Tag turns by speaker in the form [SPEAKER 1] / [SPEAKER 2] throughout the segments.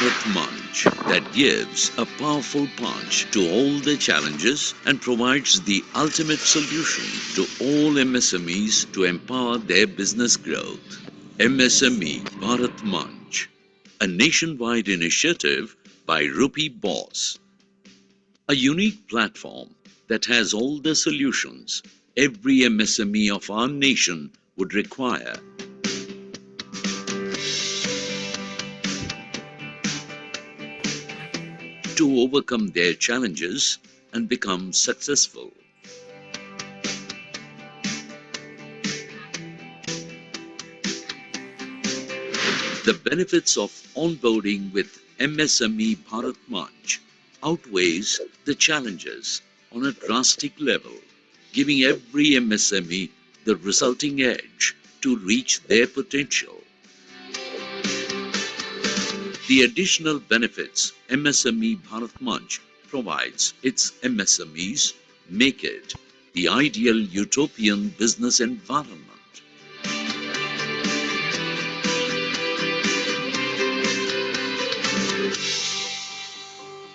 [SPEAKER 1] Bharat Manch that gives a powerful punch to all the challenges and provides the ultimate solution to all MSMEs to empower their business growth. MSME Bharat Manch, a nationwide initiative by Rupee Boss, a unique platform that has all the solutions every MSME of our nation would require to overcome their challenges and become successful. The benefits of onboarding with MSME Bharat Manch outweighs the challenges on a drastic level, giving every MSME the resulting edge to reach their potential. The additional benefits MSME Bharat Manch provides its MSMEs make it the ideal utopian business environment.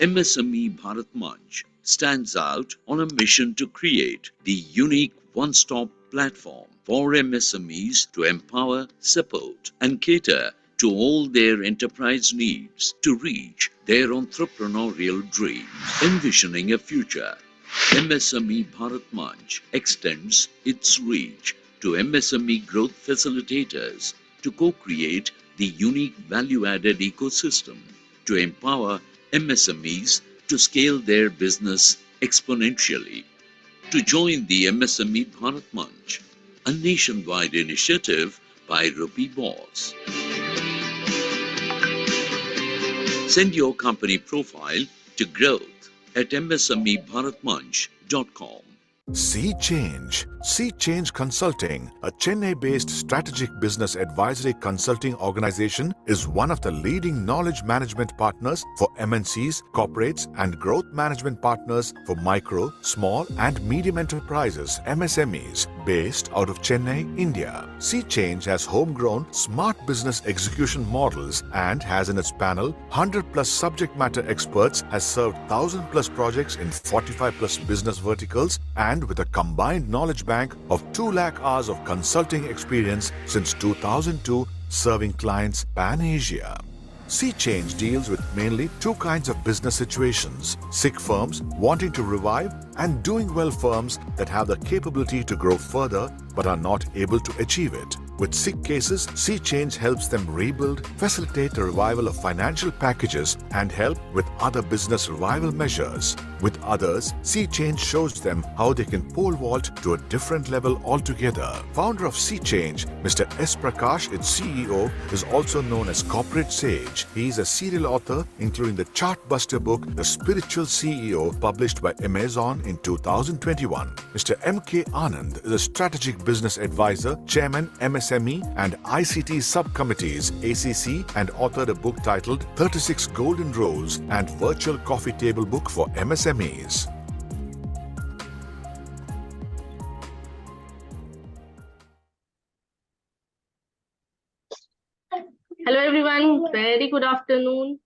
[SPEAKER 1] MSME Bharat Manch stands out on a mission to create the unique one-stop platform for MSMEs to empower, support, and cater to all their enterprise needs to reach their entrepreneurial dreams. Envisioning a future, MSME Bharat Manch extends its reach to MSME growth facilitators to co-create the unique value-added ecosystem to empower MSMEs to scale their business exponentially. To join the MSME Bharat Manch, a nationwide initiative by Rupee Boss. Send your company profile to growth@msmebharatmanch.com.
[SPEAKER 2] See Change. See Change Consulting, a Chennai-based strategic business advisory consulting organization, is one of the leading knowledge management partners for MNCs, corporates, and growth management partners for micro, small, and medium enterprises (MSMEs) based out of Chennai, India. See Change has homegrown smart business execution models and has in its panel 100+ subject matter experts, has served 1,000+ projects in 45+ business verticals, and with a combined knowledge bank of 2 lakh hours of consulting experience since 2002, serving clients pan-Asia. Sea Change deals with mainly 2 kinds of business situations: sick firms wanting to revive and doing well firms that have the capability to grow further but are not able to achieve it. With sick cases, Sea Change helps them rebuild, facilitate the revival of financial packages, and help with other business revival measures. With others, Sea Change shows them how they can pole vault to a different level altogether. Founder of Sea Change, Mr. S. Prakash, its CEO, is also known as Corporate Sage. He is a serial author, including the chartbuster book The Spiritual CEO, published by Amazon in 2021. Mr. M.K.Anand is a strategic business advisor, chairman, MSME and ICT subcommittees, ACC, and authored a book titled 36 Golden Rules and Virtual Coffee Table Book for MSMEs.
[SPEAKER 3] Hello everyone, very good afternoon.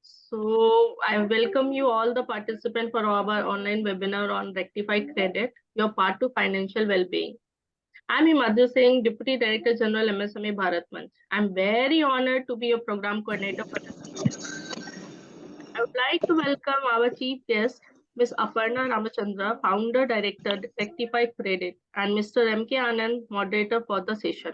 [SPEAKER 3] So I welcome you all the participants for our online webinar on Rectify Credit, your part to financial well-being. I'm Madhu Singh, Deputy Director General MSME Bharat Manch. I'm very honored to be your program coordinator for this event. I would like to welcome our chief guest, Ms. Aparna Ramachandra, Founder Director Rectify Credit, and Mr. M.K.Anand, moderator for the session.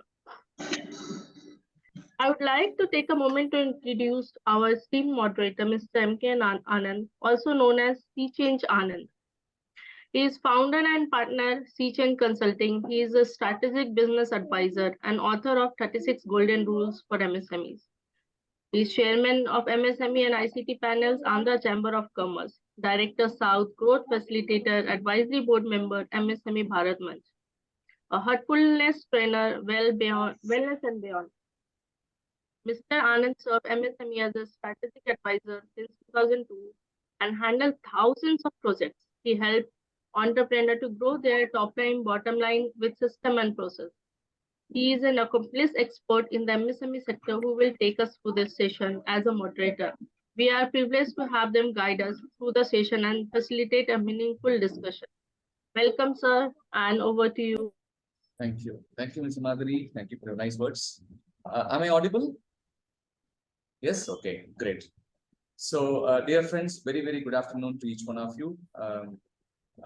[SPEAKER 3] I would like to take a moment to introduce our esteemed moderator, Mr. M.K.Anand, also known as Sea Change Anand. He is founder and partner Sea Change Consulting. He is a strategic business advisor and author of 36 Golden Rules for MSMEs. He is chairman of MSME and ICT panels, Andhra Chamber of Commerce, Director South, Growth Facilitator, Advisory Board Member, MSME Bharat Manch, a Heartfulness trainer, Wellness and Beyond. Mr. Anand served MSME as a strategic advisor since 2002 and handled thousands of projects. He helped entrepreneurs to grow their top line, bottom line with system and process. He is an accomplished expert in the MSME sector who will take us through this session as a moderator. We are privileged to have them guide us through the session and facilitate a meaningful discussion. Welcome, sir, and over to you.
[SPEAKER 4] Thank you. Thank you, Mr. Madhuri. Thank you for your nice words. Am I audible? Yes? Okay, great. So, dear friends, very, very good afternoon to each one of you. I'm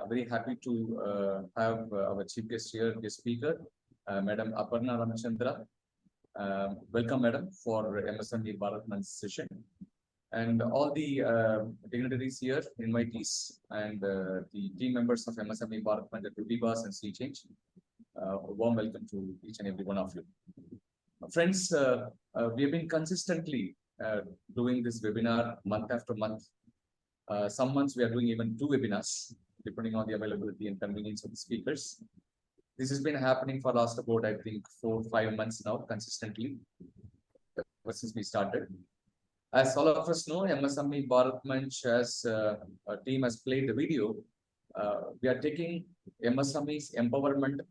[SPEAKER 4] very happy to have our chief guest here, guest speaker, Madam Aparna Ramachandra. Welcome, Madam, for MSME Bharat Manch session. And all the dignitaries here, invitees, and the team members of MSME Bharat Manch, Rectify and Sea Change. Warm welcome to each and every one of you. Friends, we have been consistently doing this webinar month after month. Some months we are doing even 2 webinars, depending on the availability and convenience of the speakers. This has been happening for last about, I think, 4 or 5 months now, consistently, ever since we started. As all of us know, MSME Bharat Manch as a team has played the video. We are taking MSMEs empowerment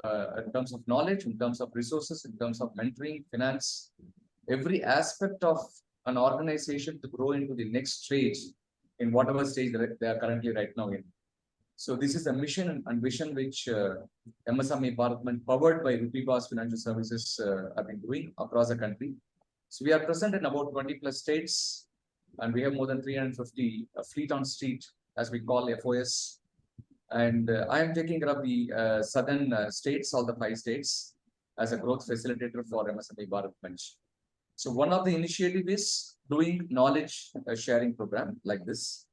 [SPEAKER 4] in terms of knowledge, in terms of resources, in terms of mentoring, finance, every aspect of an organization to grow into the next stage in whatever stage they are currently right now in. So this is a mission and vision which MSME Bharat Manch, powered by Rectify Financial Services, have been doing across the country. So we are present in about 20 plus states, and we have more than 350 fleet on street, as we call FOS. And I am taking care of the southern states, all the 5 states, as a growth facilitator for MSME Bharat Manch. So one of the initiative is doing knowledge sharing program like this.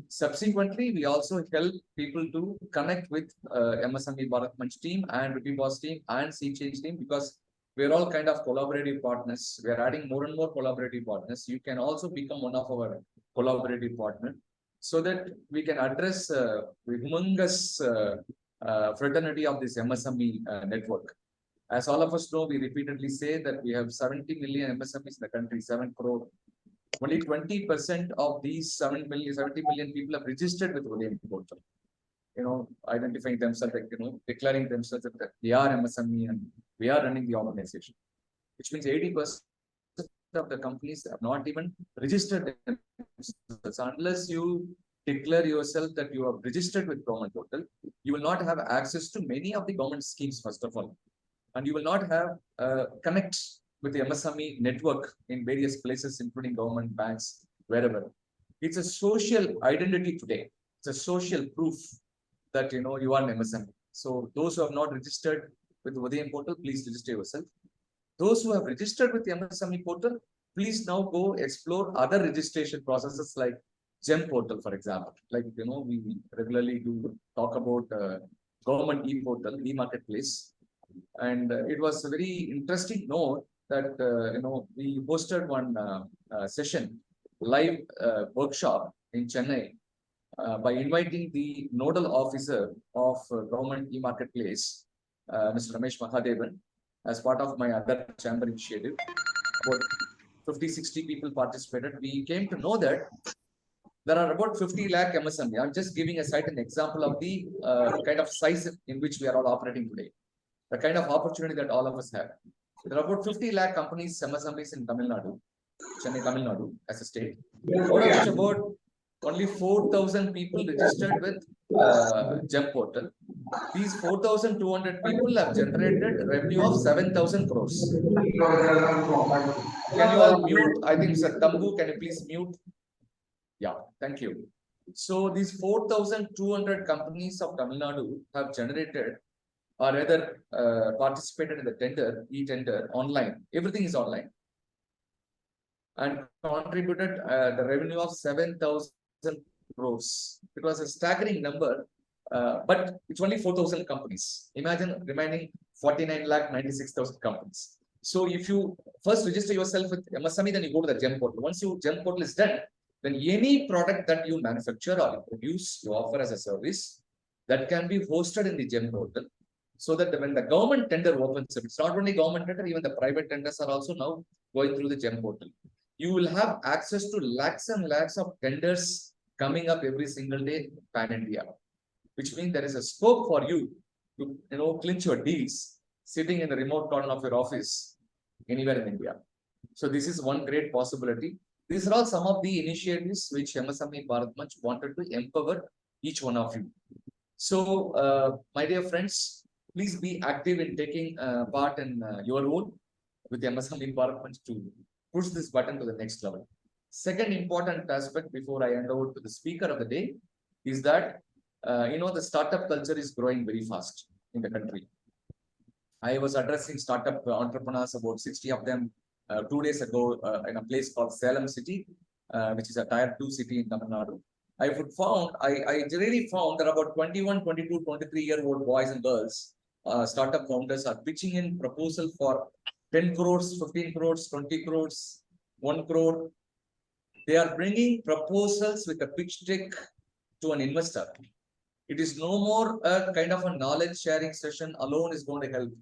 [SPEAKER 4] Subsequently, we also help people to connect with MSME Bharat Manch team and Rectify team and Sea Change team, because we are all kind of collaborative partners. We are adding more and more collaborative partners. You can also become one of our collaborative partners, so that we can address the humongous fraternity of this MSME network. As all of us know, we repeatedly say that we have 70 million MSMEs in the country, 7 crore. Only 20% of these 70 million people have registered with Vodafone portal. Identifying themselves, declaring themselves that they are MSME and we are running the organization, which means 80% of the companies have not even registered themselves. Unless you declare yourself that you are registered with government portal, you will not have access to many of the government schemes, first of all, and you will not have connect with the MSME network in various places, including government, banks, wherever. It's a social identity today. It's a social proof that you are an MSME. So those who have not registered with Vodafone portal, please register yourself. Those who have registered with the MSME portal, please now go explore other registration processes like GEM portal, for example. Like, we regularly do talk about government e-portal, e-marketplace. And it was a very interesting note that, we hosted one session, live workshop in Chennai by inviting the nodal officer of government e-marketplace, Mr. Ramesh Mahadevan, as part of my other chamber initiative. About 50-60 people participated. We came to know that there are about 50 lakh MSME. I'm just giving a certain example of the kind of size in which we are all operating today, the kind of opportunity that all of us have. There are about 50 lakh companies, MSMEs in Tamil Nadu, Chennai, Tamil Nadu as a state, out of which about only 4,000 people registered with GEM portal. These 4,200 people have generated revenue of 7,000 crores. Can you all mute? I think Mr. Tambu, can you please mute? Yeah, thank you. So these 4,200 companies of Tamil Nadu have generated or rather participated in the tender, e-tender, online. Everything is online. And contributed the revenue of 7,000 crores. It was a staggering number, but it's only 4,000 companies. Imagine remaining 49,96,000 companies. So if you first register yourself with MSME, then you go to the GEM portal. Once your GEM portal is done, then any product that you manufacture or you produce, you offer as a service, that can be hosted in the GEM portal. So that when the government tender opens up, it's not only government tender, even the private tenders are also now going through the GEM portal. You will have access to lakhs and lakhs of tenders coming up every single day pan India, which means there is a scope for you to clinch your deals sitting in the remote corner of your office anywhere in India. So this is one great possibility. These are all some of the initiatives which MSME Bharat Manch wanted to empower each one of you. So, my dear friends, please be active in taking part in your role with MSME Bharat Manch to push this button to the next level. Second important aspect before I hand over to the speaker of the day is that, the startup culture is growing very fast in the country. I was addressing startup entrepreneurs, about 60 of them, 2 days ago in a place called Salem City, which is a tier 2 city in Tamil Nadu. I really found that about 21, 22, 23-year-old boys and girls, startup founders are pitching in proposal for 10 crores, 15 crores, 20 crores, 1 crore. They are bringing proposals with a pitch deck to an investor. It is no more a kind of a knowledge sharing session alone is going to help.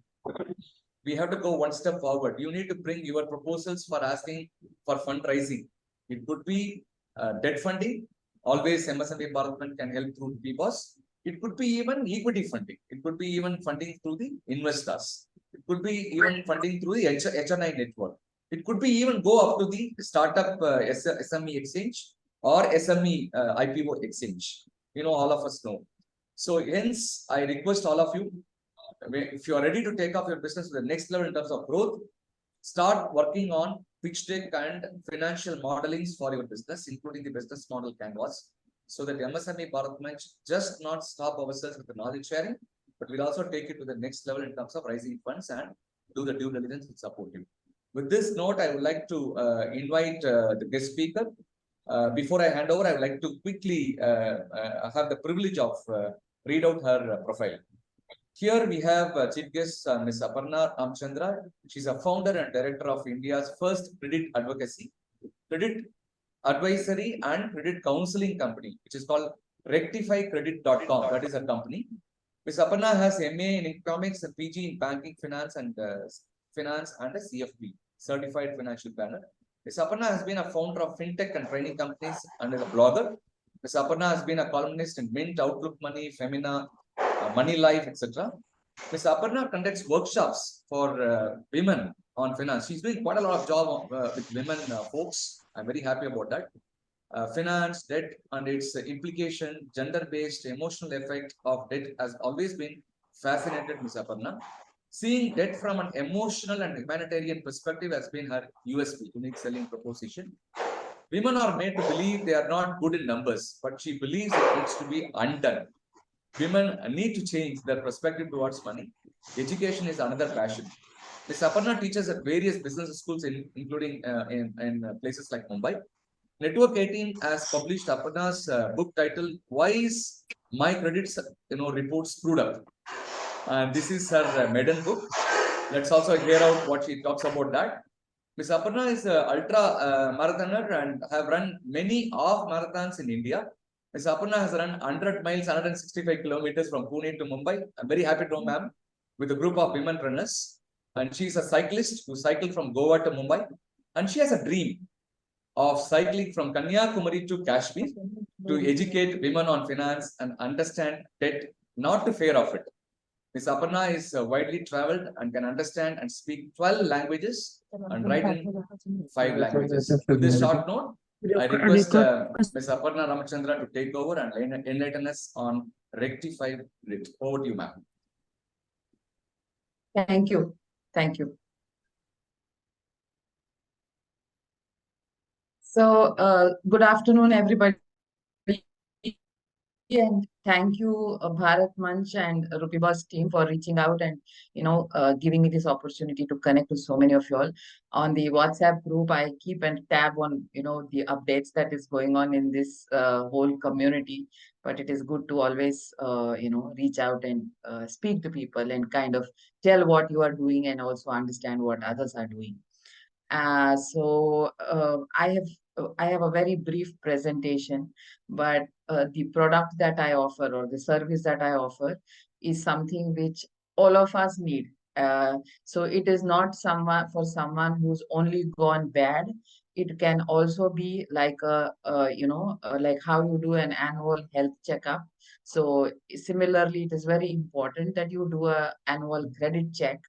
[SPEAKER 4] We have to go one step forward. You need to bring your proposals for asking for fundraising. It could be debt funding. Always MSME Bharat Manch can help through PBOS. It could be even equity funding. It could be even funding through the investors. It could be even funding through the HNI network. It could be even go up to the startup SME exchange or SME IPO exchange. All of us know. So hence, I request all of you, if you are ready to take off your business to the next level in terms of growth, start working on pitch deck and financial modelings for your business, including the business model canvas, so that MSME Bharat Manch just not stop ourselves with the knowledge sharing, but we'll also take it to the next level in terms of raising funds and do the due diligence and support you. With this note, I would like to invite the guest speaker. Before I hand over, I would like to quickly have the privilege of read out her profile. Here we have chief guest Ms. Aparna Ramchandra. She's a founder and director of India's first credit advocacy, credit advisory and credit counseling company, which is called rectifycredit.com. That is a company. Ms. Aparna has MA in economics and PG in banking, finance and a CFP, certified financial planner. Ms. Aparna has been a founder of fintech and training companies and is a blogger. Ms. Aparna has been a columnist in Mint, Outlook Money, Femina, Money Life, etc. Ms. Aparna conducts workshops for women on finance. She's doing quite a lot of job with women folks. I'm very happy about that. Finance, debt, and its implication, gender-based emotional effect of debt has always been fascinated Ms. Aparna. Seeing debt from an emotional and humanitarian perspective has been her USP, unique selling proposition. Women are made to believe they are not good in numbers, but she believes it needs to be undone. Women need to change their perspective towards money. Education is another passion. Ms. Aparna teaches at various business schools, including in places like Mumbai. Network 18 has published Aparna's book titled "Why Is My Credits Report Screwed Up?" And this is her maiden book. Let's also hear out what she talks about that. Ms. Aparna is an ultra marathoner and have run many off marathons in India. Ms. Aparna has run 100 miles, 165 kilometers from Pune to Mumbai. I'm very happy to know, ma'am, with a group of women runners. And she's a cyclist who cycled from Goa to Mumbai. And she has a dream of cycling from Kanyakumari to Kashmir to educate women on finance and understand debt, not to fear of it. Ms. Aparna is widely traveled and can understand and speak 12 languages and write in 5 languages. With this short note, I request Ms. Aparna Ramchandra to take over and enlighten us on Rectify Grit. Over to you, ma'am.
[SPEAKER 5] Thank you. Thank you. So, good afternoon, everybody. And thank you, Bharat Manch and Rupibas team for reaching out and, giving me this opportunity to connect to so many of you all. On the WhatsApp group, I keep and tab on, the updates that is going on in this whole community. But it is good to always, reach out and speak to people and kind of tell what you are doing and also understand what others are doing. I have a very brief presentation, but the product that I offer or the service that I offer is something which all of us need. So it is not someone who's only gone bad. It can also be like like how you do an annual health checkup. So similarly, it is very important that you do a annual credit check,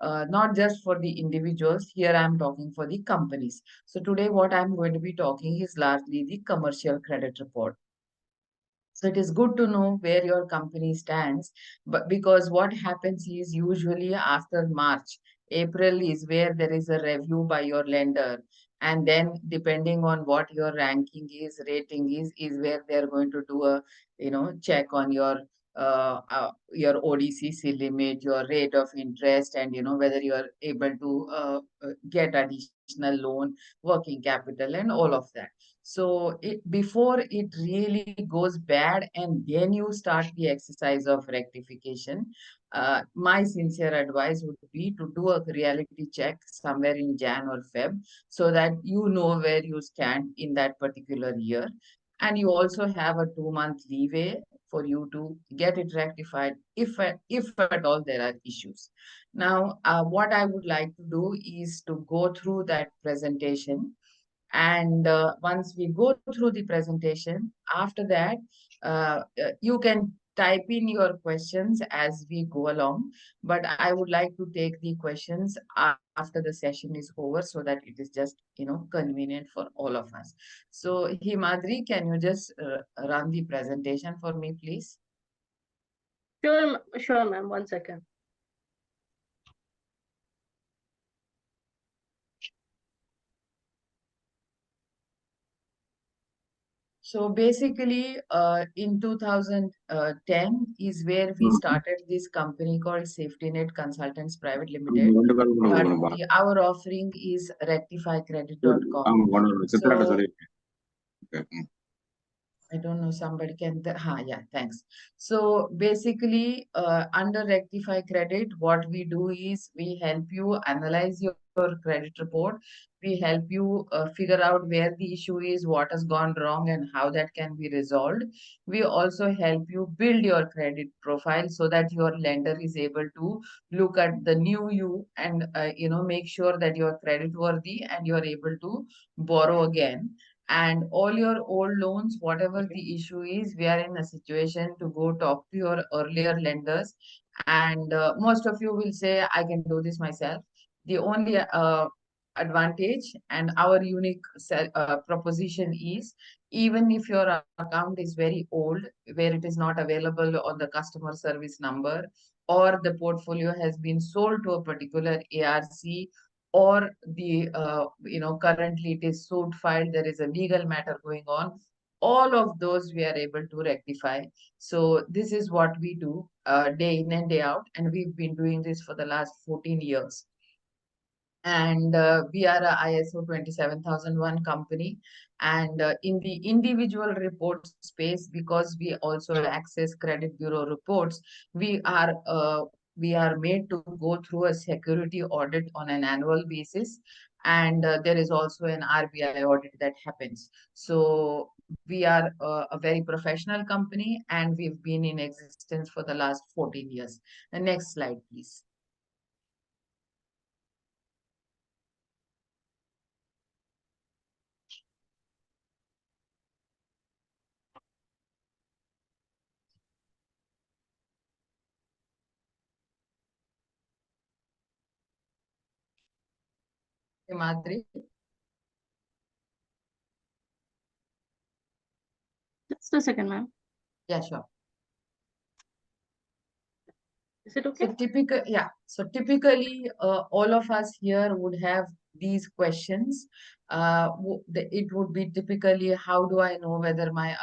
[SPEAKER 5] not just for the individuals. Here I'm talking for the companies. So today what I'm going to be talking is largely the commercial credit report. So it is good to know where your company stands, but because what happens is usually after March, April is where there is a review by your lender. And then depending on what your ranking is, rating is where they're going to do a, check on your ODCC limit, your rate of interest, and whether you are able to get additional loan, working capital, and all of that. So before it really goes bad and then you start the exercise of rectification, my sincere advice would be to do a reality check somewhere in Jan or Feb, so that you know where you stand in that particular year. And you also have a 2 month leeway for you to get it rectified if at all there are issues. Now, what I would like to do is to go through that presentation, and once we go through the presentation, after that, you can type in your questions as we go along. But I would like to take the questions after the session is over, so that it is just, convenient for all of us. So Himadri, can you just run the presentation for me, please?
[SPEAKER 3] Sure, ma'am. 1 second.
[SPEAKER 5] So basically, in 2010 is where we started this company called Safety Net Consultants Private Limited. But our offering is rectifycredit.com. So I don't know, somebody can, yeah, thanks. So basically, under Rectify Credit, what we do is we help you analyze your credit report. We help you figure out where the issue is, what has gone wrong, and how that can be resolved. We also help you build your credit profile so that your lender is able to look at the new you and, make sure that you are credit worthy and you are able to borrow again. And all your old loans, whatever the issue is, we are in a situation to go talk to your earlier lenders. And most of you will say, I can do this myself. The only advantage and our unique proposition is, even if your account is very old, where it is not available on the customer service number, or the portfolio has been sold to a particular ARC, or the currently it is suit filed, there is a legal matter going on, all of those we are able to rectify. So this is what we do day in and day out, and we've been doing this for the last 14 years. And we are a ISO 27001 company. And in the individual report space, because we also access credit bureau reports, we are made to go through a security audit on an annual basis. And there is also an RBI audit that happens. So we are a very professional company, and we've been in existence for the last 14 years. The next slide, please. Madhuri?
[SPEAKER 3] Just a second, ma'am.
[SPEAKER 5] Yeah, sure.
[SPEAKER 3] Is it okay?
[SPEAKER 5] So typically, all of us here would have these questions. It would be typically, how do I know whether my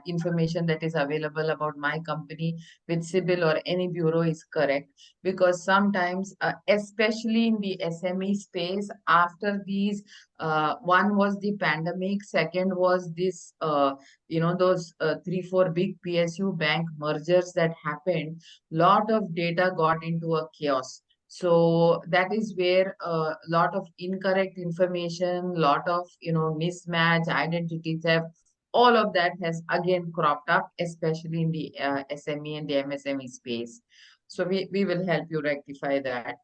[SPEAKER 5] information that is available about my company with CIBIL or any bureau is correct? Because sometimes, especially in the SME space, after these, one was the pandemic, second was this, those 3-4 big PSU bank mergers that happened. Lot of data got into a chaos. So that is where a lot of incorrect information, lot of mismatch, identity theft, all of that has again cropped up, especially in the SME and the MSME space. So we will help you rectify that.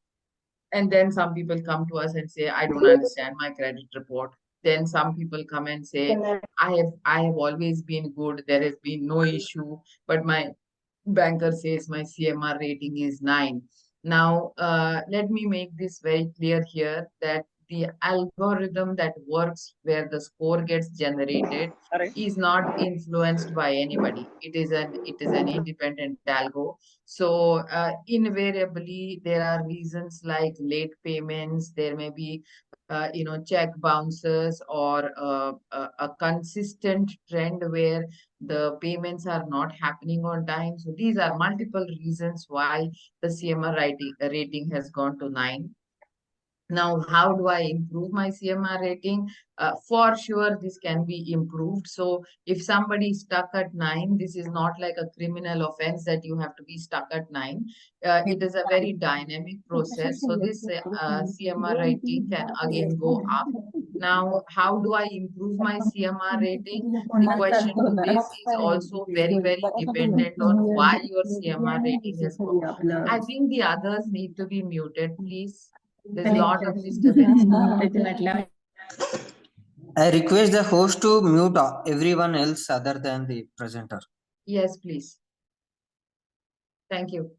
[SPEAKER 5] And then some people come to us and say, I don't understand my credit report. then some people come and say, I have always been good, there has been no issue, but my banker says my CMR rating is 9. Now, let me make this very clear here that the algorithm that works where the score gets generated is not influenced by anybody. It is an independent algo. So invariably there are reasons like late payments. There may be check bounces or a consistent trend where the payments are not happening on time. So these are multiple reasons why the CMR rating has gone to 9. Now, how do I improve my CMR rating? For sure, this can be improved. So if somebody is stuck at 9, this is not like a criminal offense that you have to be stuck at 9. It is a very dynamic process. So this CMR rating can again go up. Now, how do I improve my CMR rating? The question to this is also very, very dependent on why your CMR rating has gone. I think the others need to be muted, please. There's a lot of disturbance.
[SPEAKER 6] I request the host to mute everyone else other than the presenter.
[SPEAKER 5] Yes, please. Thank you.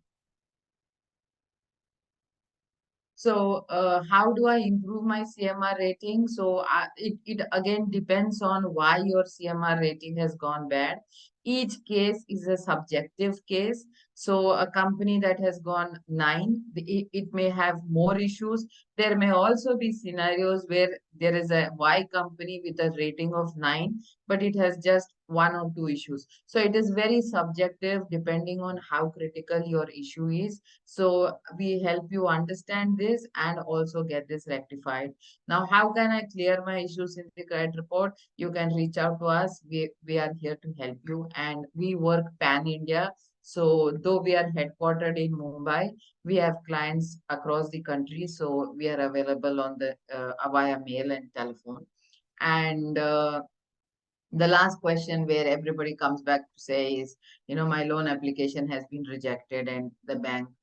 [SPEAKER 5] So how do I improve my CMR rating? So it again depends on why your CMR rating has gone bad. Each case is a subjective case. So a company that has gone 9, it may have more issues. There may also be scenarios where there is a Y company with a rating of 9, but it has just 1 or 2 issues. So it is very subjective depending on how critical your issue is. So we help you understand this and also get this rectified. Now, how can I clear my issues in the credit report? You can reach out to us. We are here to help you, and we work pan-India. So though we are headquartered in Mumbai, we have clients across the country. So we are available on the via mail and telephone. And the last question where everybody comes back to say is, my loan application has been rejected and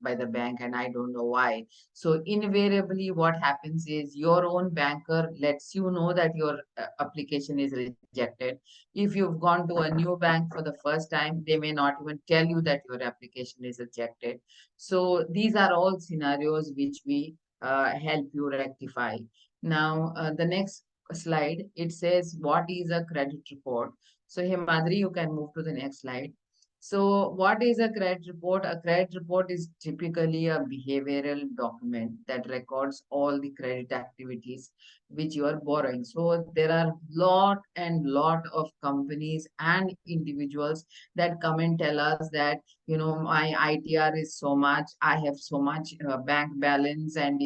[SPEAKER 5] by the bank, and I don't know why. So invariably what happens is your own banker lets you know that your application is rejected. If you've gone to a new bank for the first time, they may not even tell you that your application is rejected. So these are all scenarios which we help you rectify. Now, the next slide, it says, what is a credit report? So Himadri, you can move to the next slide. So what is a credit report? A credit report is typically a behavioral document that records all the credit activities which you are borrowing. So there are lot of companies and individuals that come and tell us that, my ITR is so much, I have so much bank balance, and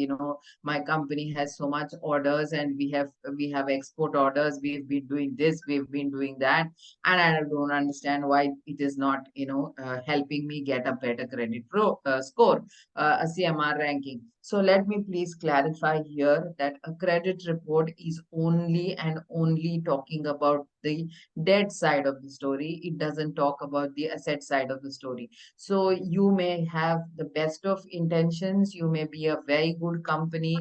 [SPEAKER 5] my company has so much orders, and we have export orders, we've been doing this, we've been doing that, and I don't understand why it is not helping me get a better credit score, a CMR ranking. So let me please clarify here that a credit report is only and only talking about the debt side of the story. It doesn't talk about the asset side of the story. So you may have the best of intentions, you may be a very good company,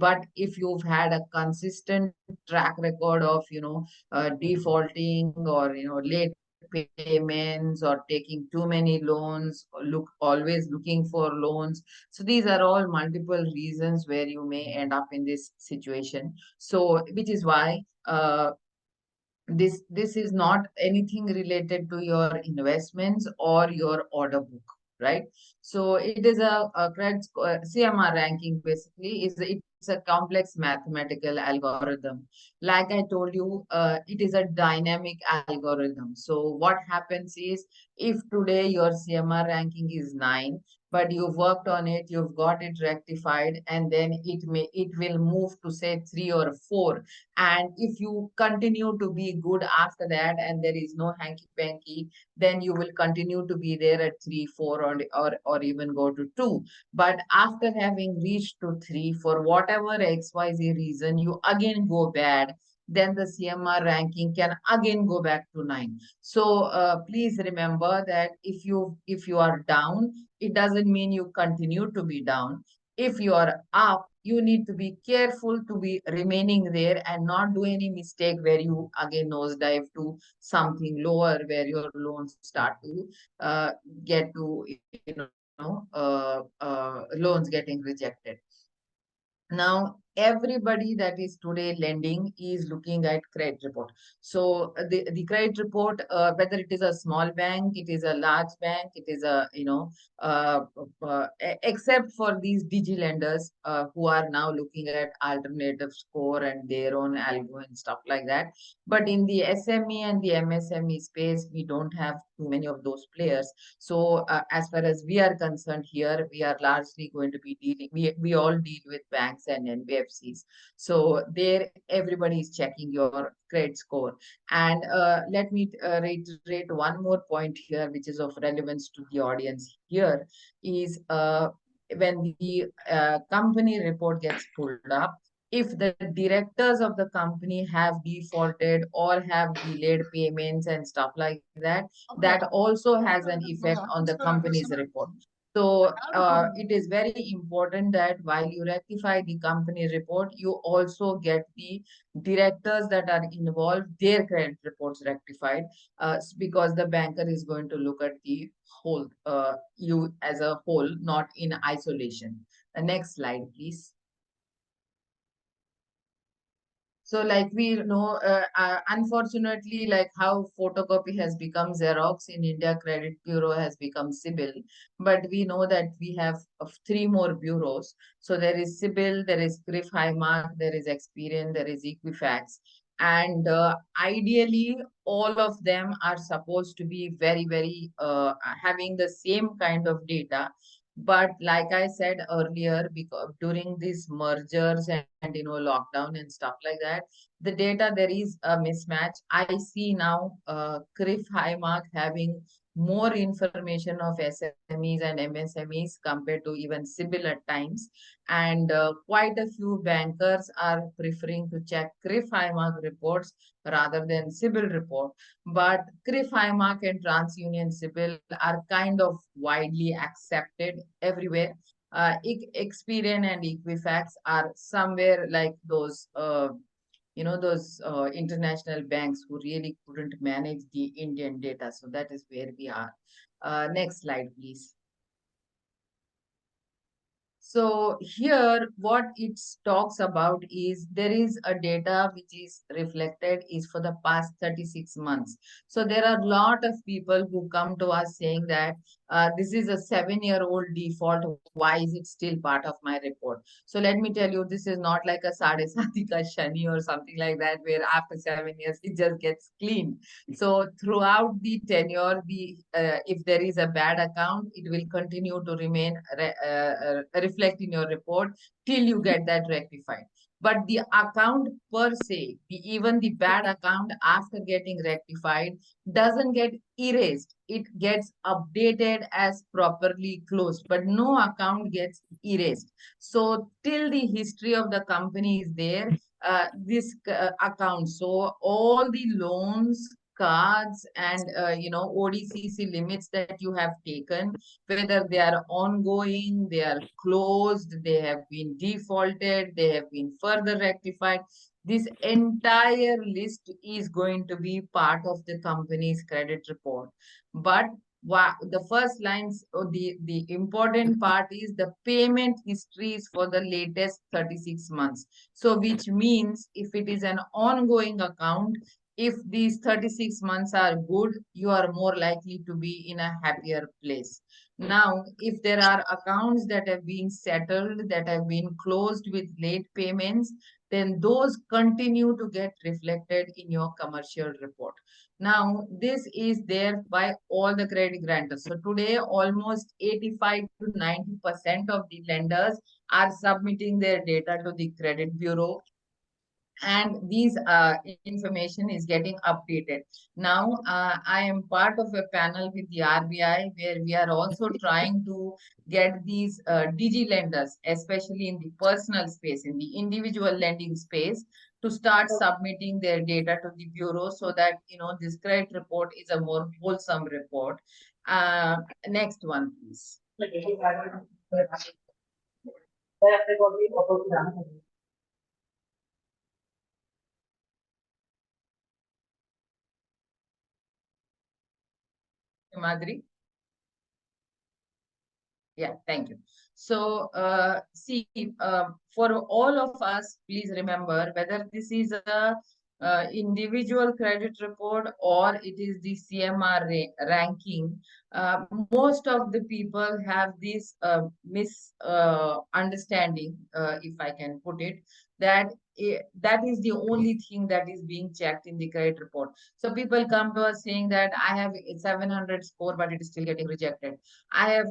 [SPEAKER 5] but if you've had a consistent track record of defaulting, or late payments, or taking too many loans, or always looking for loans, so these are all multiple reasons where you may end up in this situation. So which is why this is not anything related to your investments or your order book, right? So it is a credit CMR ranking basically is it's a complex mathematical algorithm. Like I told you, it is a dynamic algorithm. So what happens is, if today your CMR ranking is 9, but you've worked on it, you've got it rectified, and then it will move to say 3 or 4, and if you continue to be good after that and there is no hanky panky, then you will continue to be there at 3, 4, or even go to 2. But after having reached to 3, for whatever XYZ reason, you again go bad, then the CMR ranking can again go back to 9. So please remember that if you are down, it doesn't mean you continue to be down. If you are up, you need to be careful to be remaining there and not do any mistake where you again nosedive to something lower where your loans start to get to loans getting rejected. Now everybody that is today lending is looking at credit report. So the credit report, whether it is a small bank, it is a large bank, it is a except for these digi lenders who are now looking at alternative score and their own algo and stuff like that. But in the SME and the MSME space, we don't have too many of those players. So as far as we are concerned here, we are largely going to be dealing, we all deal with banks and NBFCs. So there, everybody is checking your credit score. And let me reiterate one more point here, which is of relevance to the audience here, is when the company report gets pulled up, if the directors of the company have defaulted or have delayed payments and stuff like that, that also has an effect on the company's report. So it is very important that while you rectify the company report, you also get the directors that are involved, their credit reports rectified, because the banker is going to look at the whole, you as a whole, not in isolation. The next slide, please. So like we know, unfortunately, like how photocopy has become Xerox in India, Credit Bureau has become CIBIL. But we know that we have three more bureaus. So there is CIBIL, there is CRIF Highmark, there is Experian, there is Equifax. And ideally, all of them are supposed to be very, having the same kind of data. But like I said earlier, because during these mergers and lockdown and stuff like that, the data, there is a mismatch. I see now CRIF Highmark having more information of SMEs and MSMEs compared to even CIBIL at times. And quite a few bankers are preferring to check CRIF Highmark reports rather than CIBIL report. But CRIF Highmark and TransUnion CIBIL are kind of widely accepted everywhere. Experian and Equifax are somewhere like those, those international banks who really couldn't manage the Indian data. So that is where we are. Next slide, please. So here, what it talks about is there is a data which is reflected is for the past 36 months. So there are a lot of people who come to us saying that this is a 7-year-old default. Why is it still part of my report? So let me tell you, this is not like a Sade Sati Ka Shani or something like that, where after 7 years it just gets cleaned. So throughout the tenure, if there is a bad account, it will continue to remain reflect in your report till you get that rectified. But the account per se, even the bad account after getting rectified doesn't get erased. It gets updated as properly closed, but no account gets erased. So till the history of the company is there, this account, so all the loans, cards, and ODCC limits that you have taken, whether they are ongoing, they are closed, they have been defaulted, they have been further rectified, this entire list is going to be part of the company's credit report. But the first lines, or the important part is the payment histories for the latest 36 months. So which means if it is an ongoing account, if these 36 months are good, you are more likely to be in a happier place. Now, if there are accounts that have been settled, that have been closed with late payments, then those continue to get reflected in your commercial report. Now, this is there by all the credit grantors. So today, almost 85 to 90% of the lenders are submitting their data to the credit bureau, and these information is getting updated. Now, I am part of a panel with the RBI where we are also trying to get these digi lenders, especially in the personal space, in the individual lending space, to start submitting their data to the bureau so that, this credit report is a more wholesome report. Next one, please. Madhuri? Yeah, thank you. So, see, for all of us, please remember whether this is a individual credit report or it is the CMR ranking, most of the people have this understanding, if I can put it, that that is the only thing that is being checked in the credit report. So people come to us saying that I have a 700 score, but it is still getting rejected. I have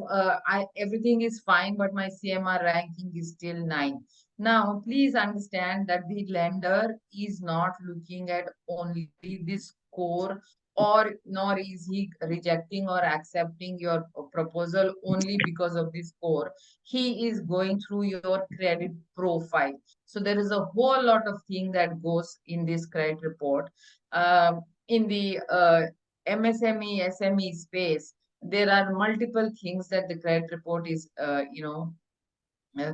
[SPEAKER 5] everything is fine, but my CMR ranking is still 9. Now, please understand that the lender is not looking at only this score, or nor is he rejecting or accepting your proposal only because of the score. He is going through your credit profile. So there is a whole lot of thing that goes in this credit report. In the MSME, SME space, there are multiple things that the credit report is,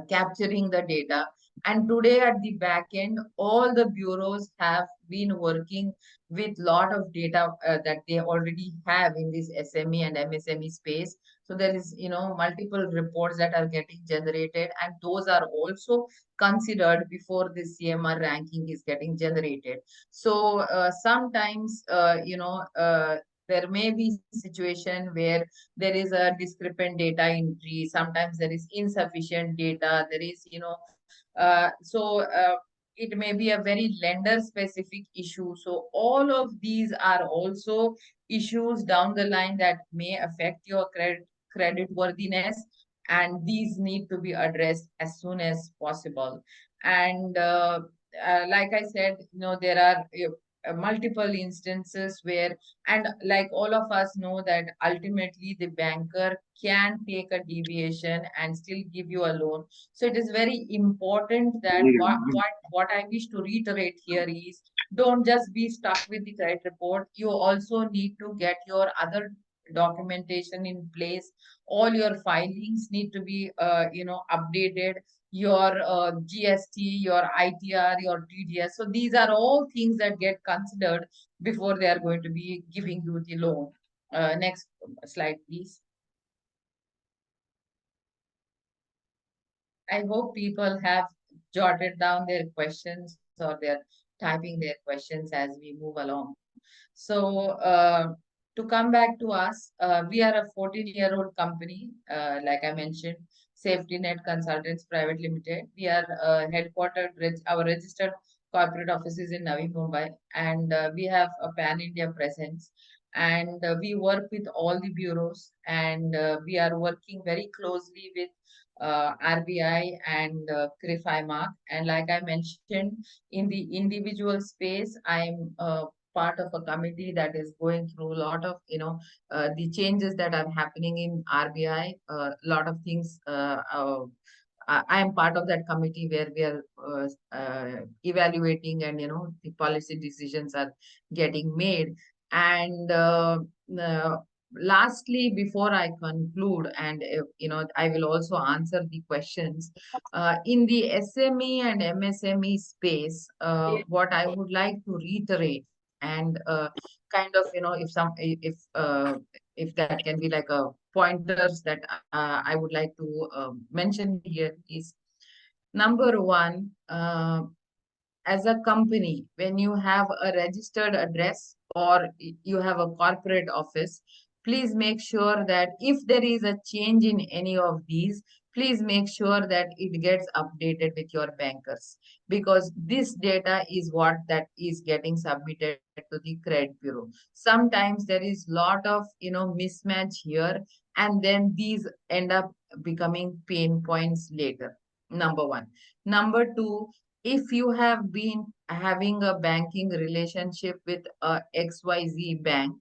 [SPEAKER 5] capturing the data. And today at the back end, all the bureaus have been working with lot of data that they already have in this SME and MSME space. So there is, multiple reports that are getting generated, and those are also considered before the CMR ranking is getting generated. So sometimes, there may be situation where there is a discrepant data entry, sometimes there is insufficient data, there is, it may be a very lender specific issue. So all of these are also issues down the line that may affect your credit worthiness, and these need to be addressed as soon as possible. And like I said, there are multiple instances where, and like all of us know, that ultimately the banker can take a deviation and still give you a loan. So it is very important that what I wish to reiterate here is, don't just be stuck with the credit report. You also need to get your other documentation in place. All your filings need to be updated, your GST, your ITR, your TDS. So these are all things that get considered before they are going to be giving you the loan. Next slide, please. I hope people have jotted down their questions, or they're typing their questions as we move along. So, to come back to us, we are a 14-year-old company, like I mentioned, Safety Net Consultants Private Limited. We are headquartered, our registered corporate offices in Navi Mumbai, and we have a pan-India presence. And we work with all the bureaus, and we are working very closely with RBI and Rectify. And like I mentioned, in the individual space, I'm part of a committee that is going through a lot of, the changes that are happening in RBI. A lot of things. I am part of that committee where we are evaluating, and the policy decisions are getting made. And lastly, before I conclude, and I will also answer the questions in the SME and MSME space. What I would like to reiterate, and kind of, if that can be like a pointers that I would like to mention here, is number one, as a company, when you have a registered address or you have a corporate office, please make sure that if there is a change in any of these, please make sure that it gets updated with your bankers, because this data is what that is getting submitted to the credit bureau. Sometimes there is lot of mismatch here, and then these end up becoming pain points later. Number one. Number two, if you have been having a banking relationship with a XYZ bank,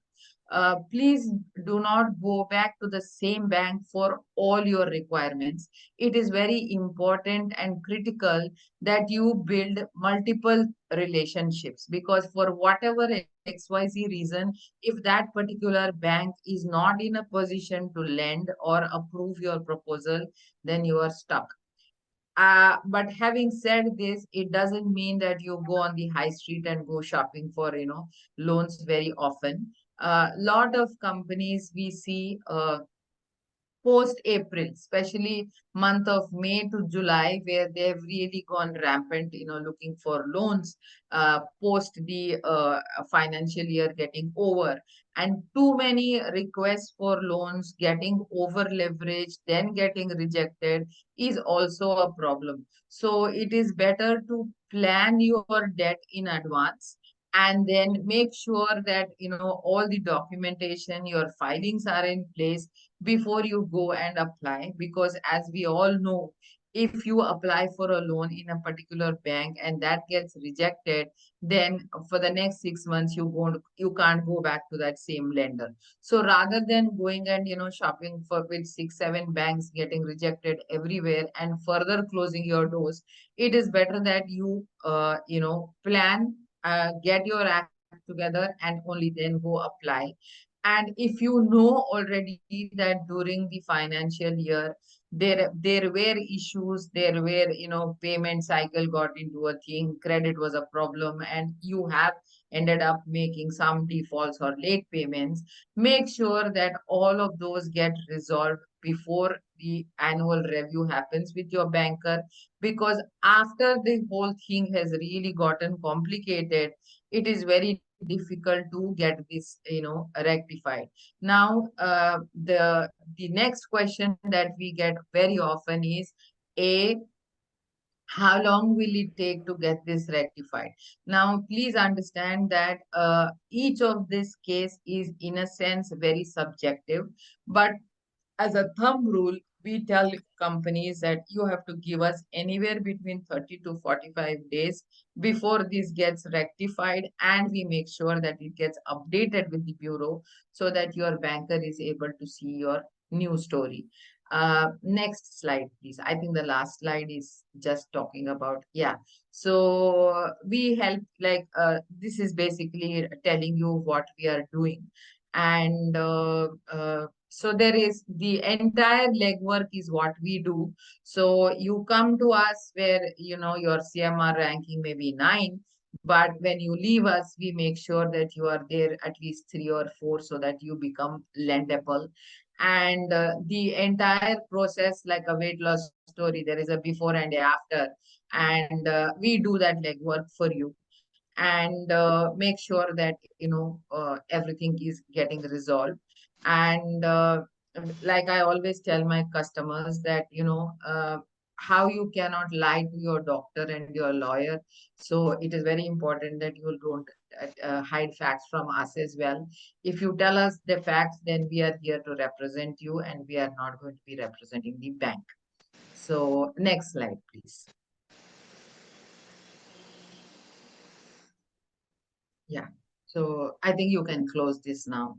[SPEAKER 5] please do not go back to the same bank for all your requirements. It is very important and critical that you build multiple relationships, because for whatever XYZ reason, if that particular bank is not in a position to lend or approve your proposal, then you are stuck. But having said this, it doesn't mean that you go on the high street and go shopping for, loans very often. Lot of companies we see post April, especially month of May to July, where they've really gone rampant, looking for loans post the financial year getting over. And too many requests for loans getting over leveraged, then getting rejected is also a problem. So it is better to plan your debt in advance and then make sure that all the documentation, your filings are in place before you go and apply, because as we all know, if you apply for a loan in a particular bank and that gets rejected, then for the next 6 months you can't go back to that same lender. So rather than going and shopping for with 6 7 banks, getting rejected everywhere and further closing your doors, it is better that you plan, get your act together, and only then go apply. And if you know already that during the financial year there were issues, there were payment cycle got into a thing, credit was a problem, and you have ended up making some defaults or late payments, make sure that all of those get resolved before the annual review happens with your banker. Because after the whole thing has really gotten complicated, it is very difficult to get this rectified. Now the next question that we get very often is, a how long will it take to get this rectified? Now please understand that each of this case is in a sense very subjective, but as a thumb rule, we tell companies that you have to give us anywhere between 30 to 45 days before this gets rectified, and we make sure that it gets updated with the bureau so that your banker is able to see your new story. Next slide, please. I think the last slide is just talking about, yeah. So we help, like, this is basically telling you what we are doing. And so there is the entire legwork is what we do. So you come to us where your CMR ranking may be 9, but when you leave us, we make sure that you are there at least 3 or 4 so that you become lendable. And the entire process, like a weight loss story, there is a before and after, and we do that legwork for you and make sure that everything is getting resolved. And like I always tell my customers that how you cannot lie to your doctor and your lawyer. So it is very important that you don't hide facts from us as well. If you tell us the facts, then we are here to represent you, and we are not going to be representing the bank. So next slide, please. Yeah. So I think you can close this now.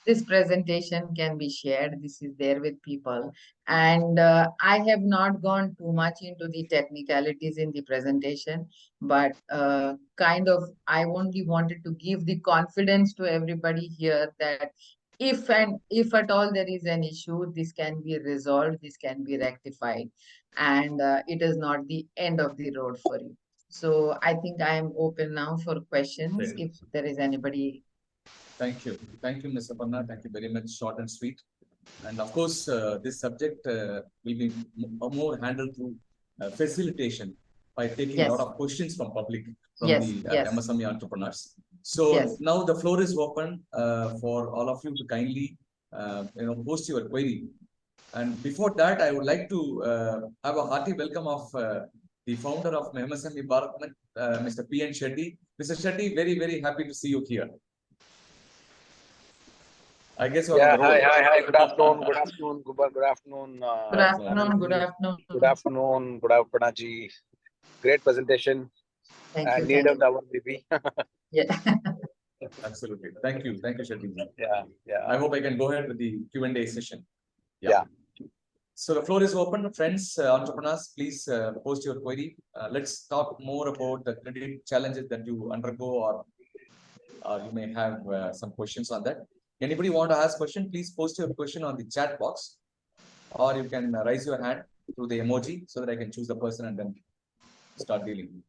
[SPEAKER 5] This presentation can be shared. This is there with people. And I have not gone too much into the technicalities in the presentation, but kind of I only wanted to give the confidence to everybody here that if at all there is an issue, this can be resolved, this can be rectified, and it is not the end of the road for you. So I think I am open now for questions.
[SPEAKER 4] Okay.
[SPEAKER 5] If there is anybody.
[SPEAKER 4] Thank you. Thank you, Ms. Aparna. Thank you very much. Short and sweet. And of course, this subject will be more handled through facilitation by taking a lot of questions from public, from the MSME entrepreneurs. So now the floor is open for all of you to kindly, post your query. And before that, I would like to have a hearty welcome of the founder of MSME Bharat, Mr. P.N. Shetty. Mr. Shetty, very, very happy to see you here. I guess you're on the road.
[SPEAKER 7] Hi. Good afternoon. Good afternoon.
[SPEAKER 5] Good afternoon.
[SPEAKER 7] Good afternoon. Good afternoon, ji. Great presentation.
[SPEAKER 5] Thank you.
[SPEAKER 7] Need of our baby.
[SPEAKER 5] Yeah.
[SPEAKER 4] Absolutely. Thank you. Thank you, Shetty.
[SPEAKER 7] Yeah.
[SPEAKER 4] I hope I can go ahead with the Q&A session.
[SPEAKER 7] Yeah.
[SPEAKER 4] So the floor is open. Friends, entrepreneurs, please post your query. Let's talk more about the credit challenges that you undergo, or you may have some questions on that. Anybody want to ask question? Please post your question on the chat box. or you can raise your hand through the emoji so that I can choose the person and then start dealing.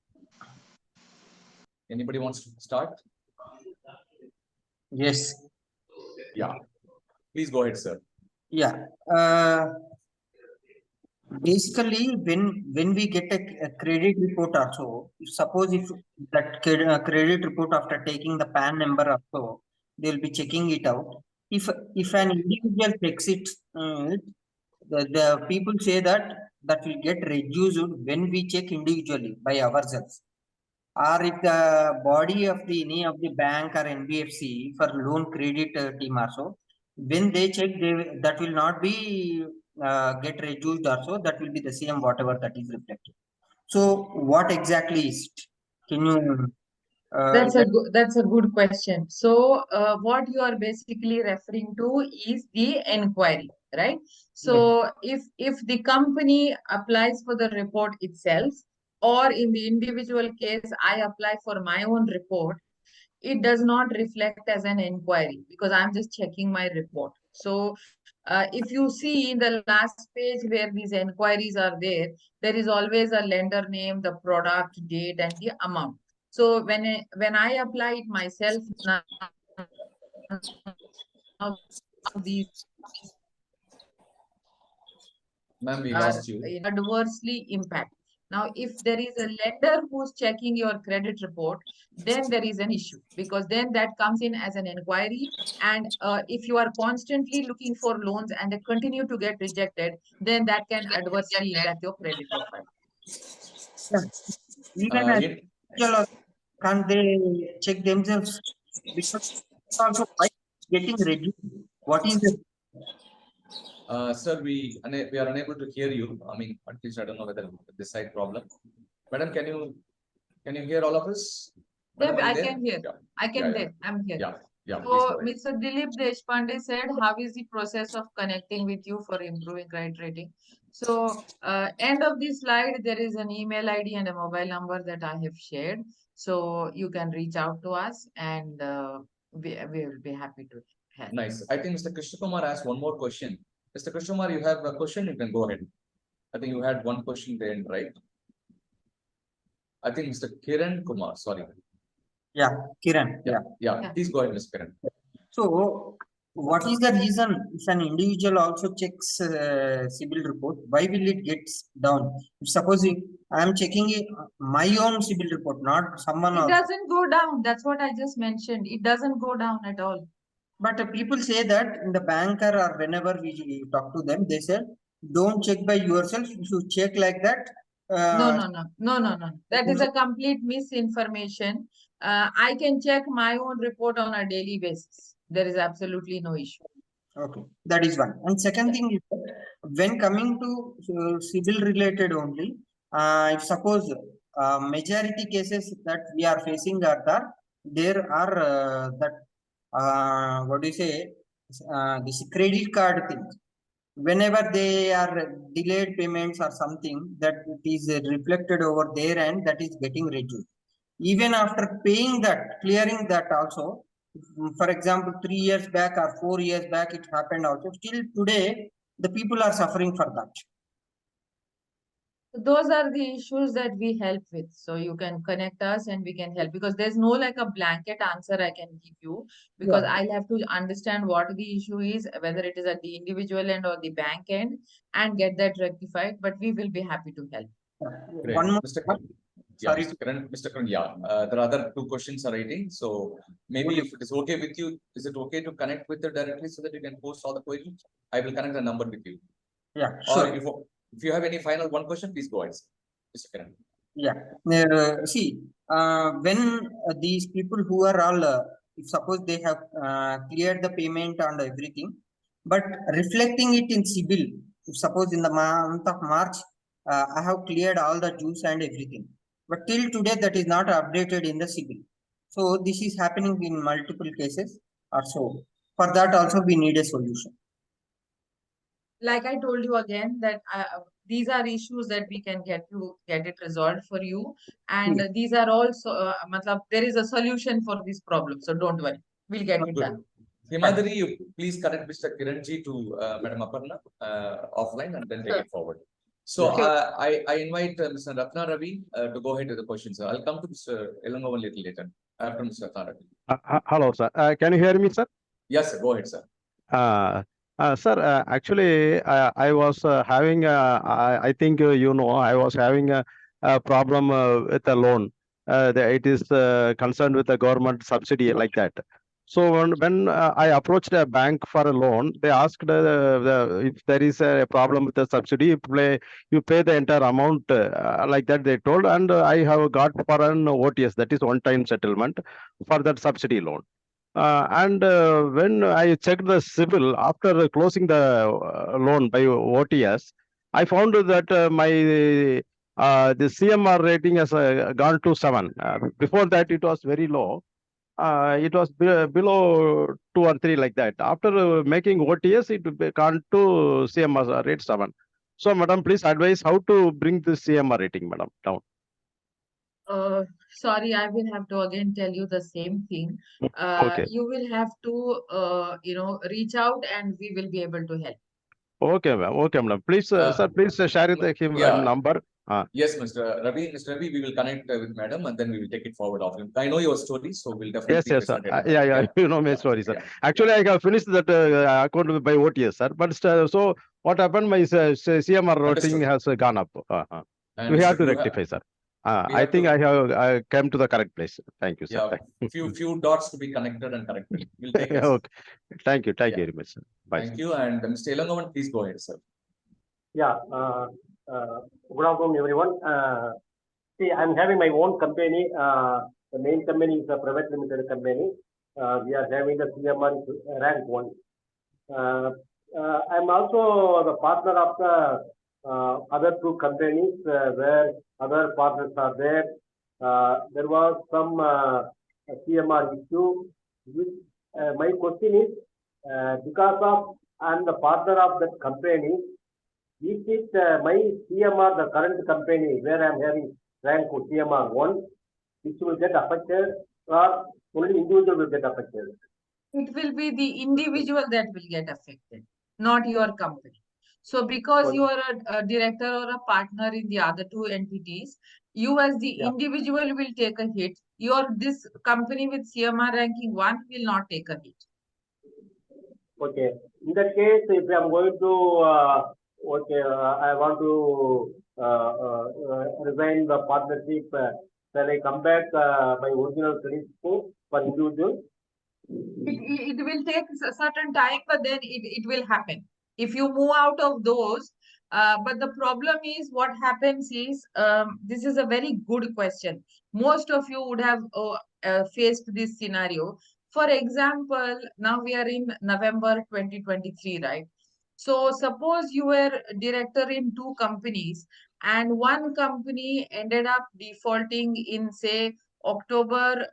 [SPEAKER 4] Anybody wants to start?
[SPEAKER 6] Yes.
[SPEAKER 4] Yeah. Please go ahead, sir.
[SPEAKER 6] Yeah. Basically, when we get a credit report also, if suppose if that credit report after taking the PAN number also, they'll be checking it out. If an individual checks it, the people say that that will get reduced when we check individually by ourselves. Or if the body of the any of the bank or NBFC for loan credit team also, when they check, that will not be get reduced also. That will be the same whatever that is reflected. So what exactly is it? Can you?
[SPEAKER 5] That's a good question. So, what you are basically referring to is the enquiry, right? So, if the company applies for the report itself, or in the individual case, I apply for my own report, it does not reflect as an enquiry because I'm just checking my report. So, if you see in the last page where these enquiries are there, there is always a lender name, the product, date, and the amount. So when I apply it myself now, these
[SPEAKER 4] Ma'am, we
[SPEAKER 5] are
[SPEAKER 4] lost you.
[SPEAKER 5] adversely impact. Now, if there is a lender who's checking your credit report, then there is an issue because then that comes in as an inquiry. And if you are constantly looking for loans and they continue to get rejected, then that can adversely impact your credit profile.
[SPEAKER 6] Even as individual also, can't they check themselves? Because also why getting reduced? What is the?
[SPEAKER 4] Sir, we are unable to hear you. I mean, at least I don't know whether this side problem. Madam, can you hear all of us? Madam,
[SPEAKER 5] Yeah,
[SPEAKER 4] are you
[SPEAKER 5] I
[SPEAKER 4] there?
[SPEAKER 5] can hear.
[SPEAKER 4] Yeah.
[SPEAKER 5] I can
[SPEAKER 4] Yeah,
[SPEAKER 5] hear. I'm here.
[SPEAKER 4] yeah, yeah. Please
[SPEAKER 5] So,
[SPEAKER 4] go ahead.
[SPEAKER 5] Mr. Dilip Deshpande said, how is the process of connecting with you for improving credit rating? So, end of this slide, there is an email ID and a mobile number that I have shared. So, you can reach out to us and we will be happy to help.
[SPEAKER 4] Nice. I think Mr. Krishna Kumar asked one more question. Mr. Krishna Kumar, you have a question? You can go ahead. I think you had one question there, right? I think Mr. Kiran Kumar, sorry.
[SPEAKER 6] Yeah, Kiran.
[SPEAKER 4] Yeah. Please go ahead, Mr. Kiran.
[SPEAKER 6] So, what is the reason if an individual also checks CIBIL report? Why will it get down? If suppose I am checking my own CIBIL report, not someone
[SPEAKER 5] It
[SPEAKER 6] else.
[SPEAKER 5] doesn't go down. That's what I just mentioned. It doesn't go down at all.
[SPEAKER 6] But people say that in the banker or whenever we talk to them, they said, don't check by yourself. You should check like that.
[SPEAKER 5] No. That is a complete misinformation. I can check my own report on a daily basis. There is absolutely no issue.
[SPEAKER 6] Okay, that is one. And second thing is that when coming to civil related only, if suppose majority cases that we are facing are that there are that what do you say this credit card thing. Whenever they are delayed payments or something that it is reflected over there and that is getting reduced. Even after paying that, clearing that also, for example, 3 years back or 4 years back, it happened also. Still today, the people are suffering for that.
[SPEAKER 5] Those are the issues that we help with. So you can connect us and we can help because there's no like a blanket answer I can give you because I'll have to understand what the issue is, whether it is at the individual end or the bank end and get that rectified. But we will be happy to help.
[SPEAKER 4] Great.
[SPEAKER 6] One more.
[SPEAKER 4] Yeah, Mr. Karan, there are other two questions are waiting. So maybe if it is okay with you, is it okay to connect with you directly so that you can post all the questions? I will connect the number with you.
[SPEAKER 6] Yeah, sure.
[SPEAKER 4] Or if you have any final one question, please go ahead, Mr. Karan.
[SPEAKER 6] Yeah. See, when these people who are all, if suppose they have cleared the payment and everything, but reflecting it in CIBIL, if suppose in the month of March, I have cleared all the dues and everything, but till today that is not updated in the CIBIL. So this is happening in multiple cases or so. For that also we need a solution.
[SPEAKER 5] Like I told you again that these are issues that we can get it resolved for you. And these are also, there is a solution for this problem. So don't worry, we'll get it done.
[SPEAKER 4] Himadri, you please connect Mr. Kiranji to Madam Aparna offline and then take it forward. So I invite Mr. Ratna Ravi to go ahead with the questions. I'll come to Mr. Elangovan a little later after Mr. Ratna Ravi.
[SPEAKER 8] Hello, sir. Can you hear me, sir?
[SPEAKER 4] Yes, sir. Go ahead, sir.
[SPEAKER 8] Sir, actually, I was having, I think I was having a problem with a loan. It is concerned with the government subsidy like that. So when I approached a bank for a loan, they asked if there is a problem with the subsidy, you pay the entire amount like that, they told. And I have got for an OTS, that is one-time settlement for that subsidy loan. When I checked the CIBIL after closing the loan by OTS, I found that the CMR rating has gone to 7. Before that, it was very low. It was below 2 or 3 like that. After making OTS, it gone to CMR rate 7. So, madam, please advise how to bring the CMR rating, madam, down.
[SPEAKER 5] Sorry, I will have to again tell you the same thing.
[SPEAKER 8] Okay.
[SPEAKER 5] You will have to, reach out and we will be able to help.
[SPEAKER 8] Okay, ma'am. Okay, madam. Please, sir, please share it him number.
[SPEAKER 4] Yes, Mr. Ravi. Mr. Ravi, we will connect with Madam and then we will take it forward of him. I know your story, so we'll definitely.
[SPEAKER 8] Yes, sir. Yeah. You know my story, sir. Actually, I have finished that account by OTS, sir. But so what happened? My CMR rating has gone up. We have to rectify, sir. I think I came to the correct place. Thank you, sir.
[SPEAKER 4] Yeah, few dots to be connected and corrected. We'll take it.
[SPEAKER 8] Okay. Thank you very much, sir. Bye.
[SPEAKER 4] Thank you. And Mr. Elangovan, please go ahead, sir.
[SPEAKER 9] Yeah. Good afternoon, everyone. See, I'm having my own company. The main company is a private limited company. We are having the CMR rank 1. I'm also the partner of the other 2 companies where other partners are there. There was some CMR issue. My question is, because of I'm the partner of that company, is it my CMR, the current company where I'm having rank CMR 1, which will get affected, or only individual will get affected?
[SPEAKER 5] It will be the individual that will get affected, not your company. So because you are a director or a partner in the other 2 entities, you as the individual will take a hit. This company with CMR ranking 1 will not take a hit.
[SPEAKER 9] Okay. In that case, if I'm going to I want to resign the partnership, can I come back my original credit score for individual?
[SPEAKER 5] It will take a certain time, but then it will happen. If you move out of those, but the problem is what happens is, this is a very good question. Most of you would have faced this scenario. For example, now we are in November 2023, right? So suppose you were director in 2 companies and one company ended up defaulting in, say, October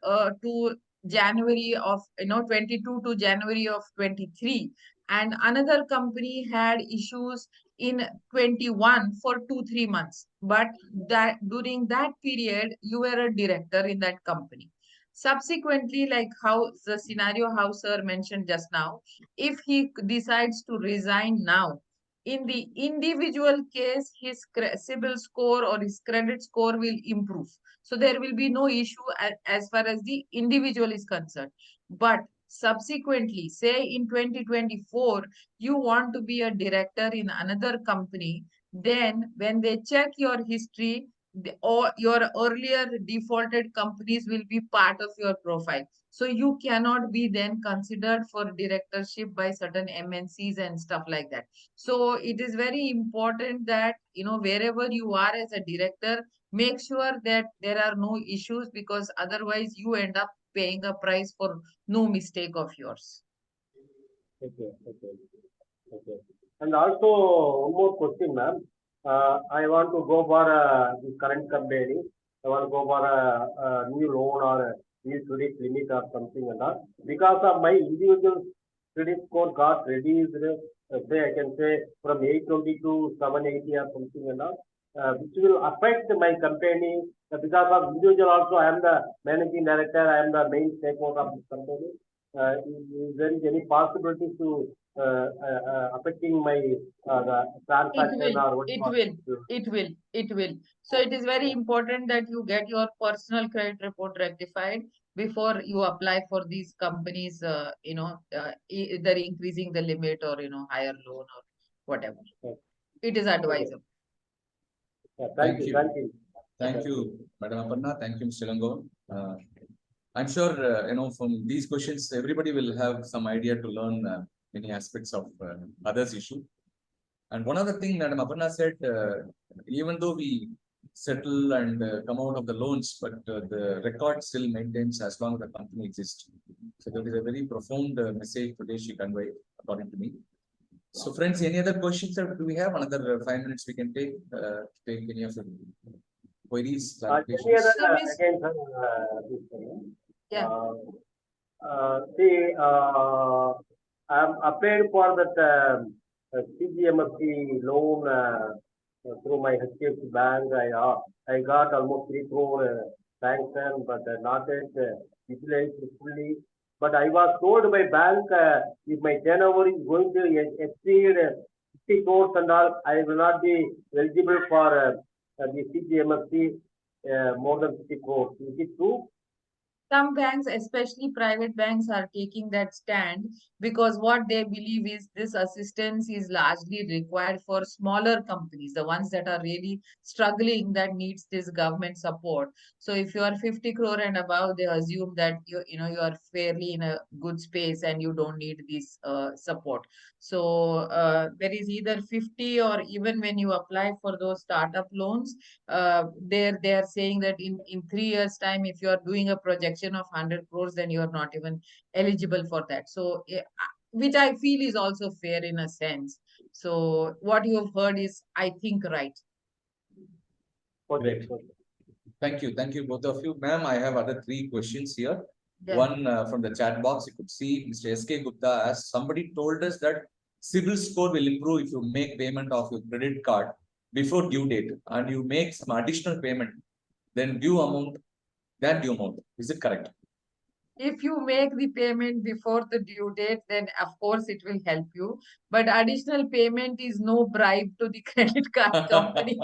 [SPEAKER 5] to January of 22 to January of 23, and another company had issues in 21 for 2-3 months, but that during that period you were a director in that company. Subsequently, like how the scenario how sir mentioned just now, if he decides to resign now, in the individual case, his CIBIL score or his credit score will improve. So there will be no issue as far as the individual is concerned. But subsequently, say in 2024, you want to be a director in another company, then when they check your history, or your earlier defaulted companies will be part of your profile. So you cannot be then considered for directorship by certain MNCs and stuff like that. So it is very important that, wherever you are as a director, make sure that there are no issues, because otherwise you end up paying a price for no mistake of yours.
[SPEAKER 9] Okay. And also one more question, ma'am. I want to go for the current company. I want to go for a new loan or a new credit limit or something like that. Because of my individual credit score got reduced, say I can say from 820 to 780 or something like that, which will affect my company. Because of individual also, I am the managing director, I am the main stakeholder of this company. is there is any possibility to affecting my the transaction or what?
[SPEAKER 5] It will. So it is very important that you get your personal credit report rectified before you apply for these companies, either increasing the limit or, higher loan or whatever. It is advisable.
[SPEAKER 9] Thank you.
[SPEAKER 4] Thank you, Madam Aparna. Thank you, Mr. Lango. I'm sure, from these questions, everybody will have some idea to learn many aspects of others' issue. And one other thing Madam Aparna said, even though we settle and come out of the loans, but the record still maintains as long as the company exists. So that is a very profound message today she conveyed, according to me. So friends, any other questions? Do we have another 5 minutes we can take any of the queries?
[SPEAKER 9] Any other, again, sir,
[SPEAKER 5] Yeah.
[SPEAKER 9] See, I'm applied for that CGMFC loan through my HDFC bank. I got almost 3 crore sanction, but not yet utilized fully. But I was told by bank if my turnover is going to exceed 50 crores and all, I will not be eligible for the CGMFC more than 50 crores. Is it true?
[SPEAKER 5] Some banks, especially private banks, are taking that stand because what they believe is this assistance is largely required for smaller companies, the ones that are really struggling, that needs this government support. So if you are 50 crore and above, they assume that you are fairly in a good space and you don't need this support. So there is either 50, or even when you apply for those startup loans, they are saying that in 3 years time, if you are doing a projection of 100 crores, then you are not even eligible for that. So which I feel is also fair in a sense. So what you have heard is, I think, right.
[SPEAKER 4] Great. Thank you both of you. Ma'am, I have other 3 questions here.
[SPEAKER 5] Yeah.
[SPEAKER 4] One from the chat box, you could see Mr. S.K. Gupta asked, somebody told us that CIBIL score will improve if you make payment of your credit card before due date and you make some additional payment, then due amount. Is it correct?
[SPEAKER 5] If you make the payment before the due date, then of course it will help you. But additional payment is no bribe to the credit card company.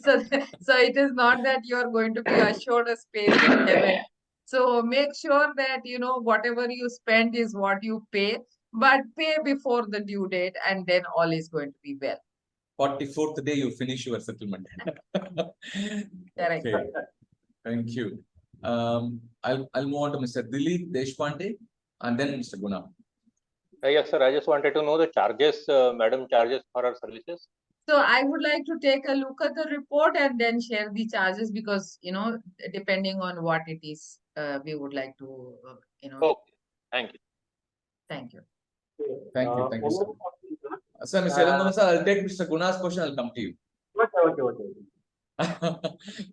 [SPEAKER 5] So it is not that you are going to be assured a space in heaven. So make sure that, whatever you spend is what you pay, but pay before the due date, and then all is going to be well.
[SPEAKER 4] 44th day you finish your settlement.
[SPEAKER 5] Correct.
[SPEAKER 4] Okay. Thank you. I'll move on to Mr. Dilip Deshpande and then Mr. Guna.
[SPEAKER 10] Yes, sir. I just wanted to know the charges, madam charges for our services.
[SPEAKER 5] So I would like to take a look at the report and then share the charges, because, depending on what it is, we would like to,
[SPEAKER 10] Okay. Thank you.
[SPEAKER 5] Thank you.
[SPEAKER 4] Thank you, sir. Sir, Mr. Elangovan, sir, I'll take Mr. Guna's question. I'll come to you.
[SPEAKER 9] Okay.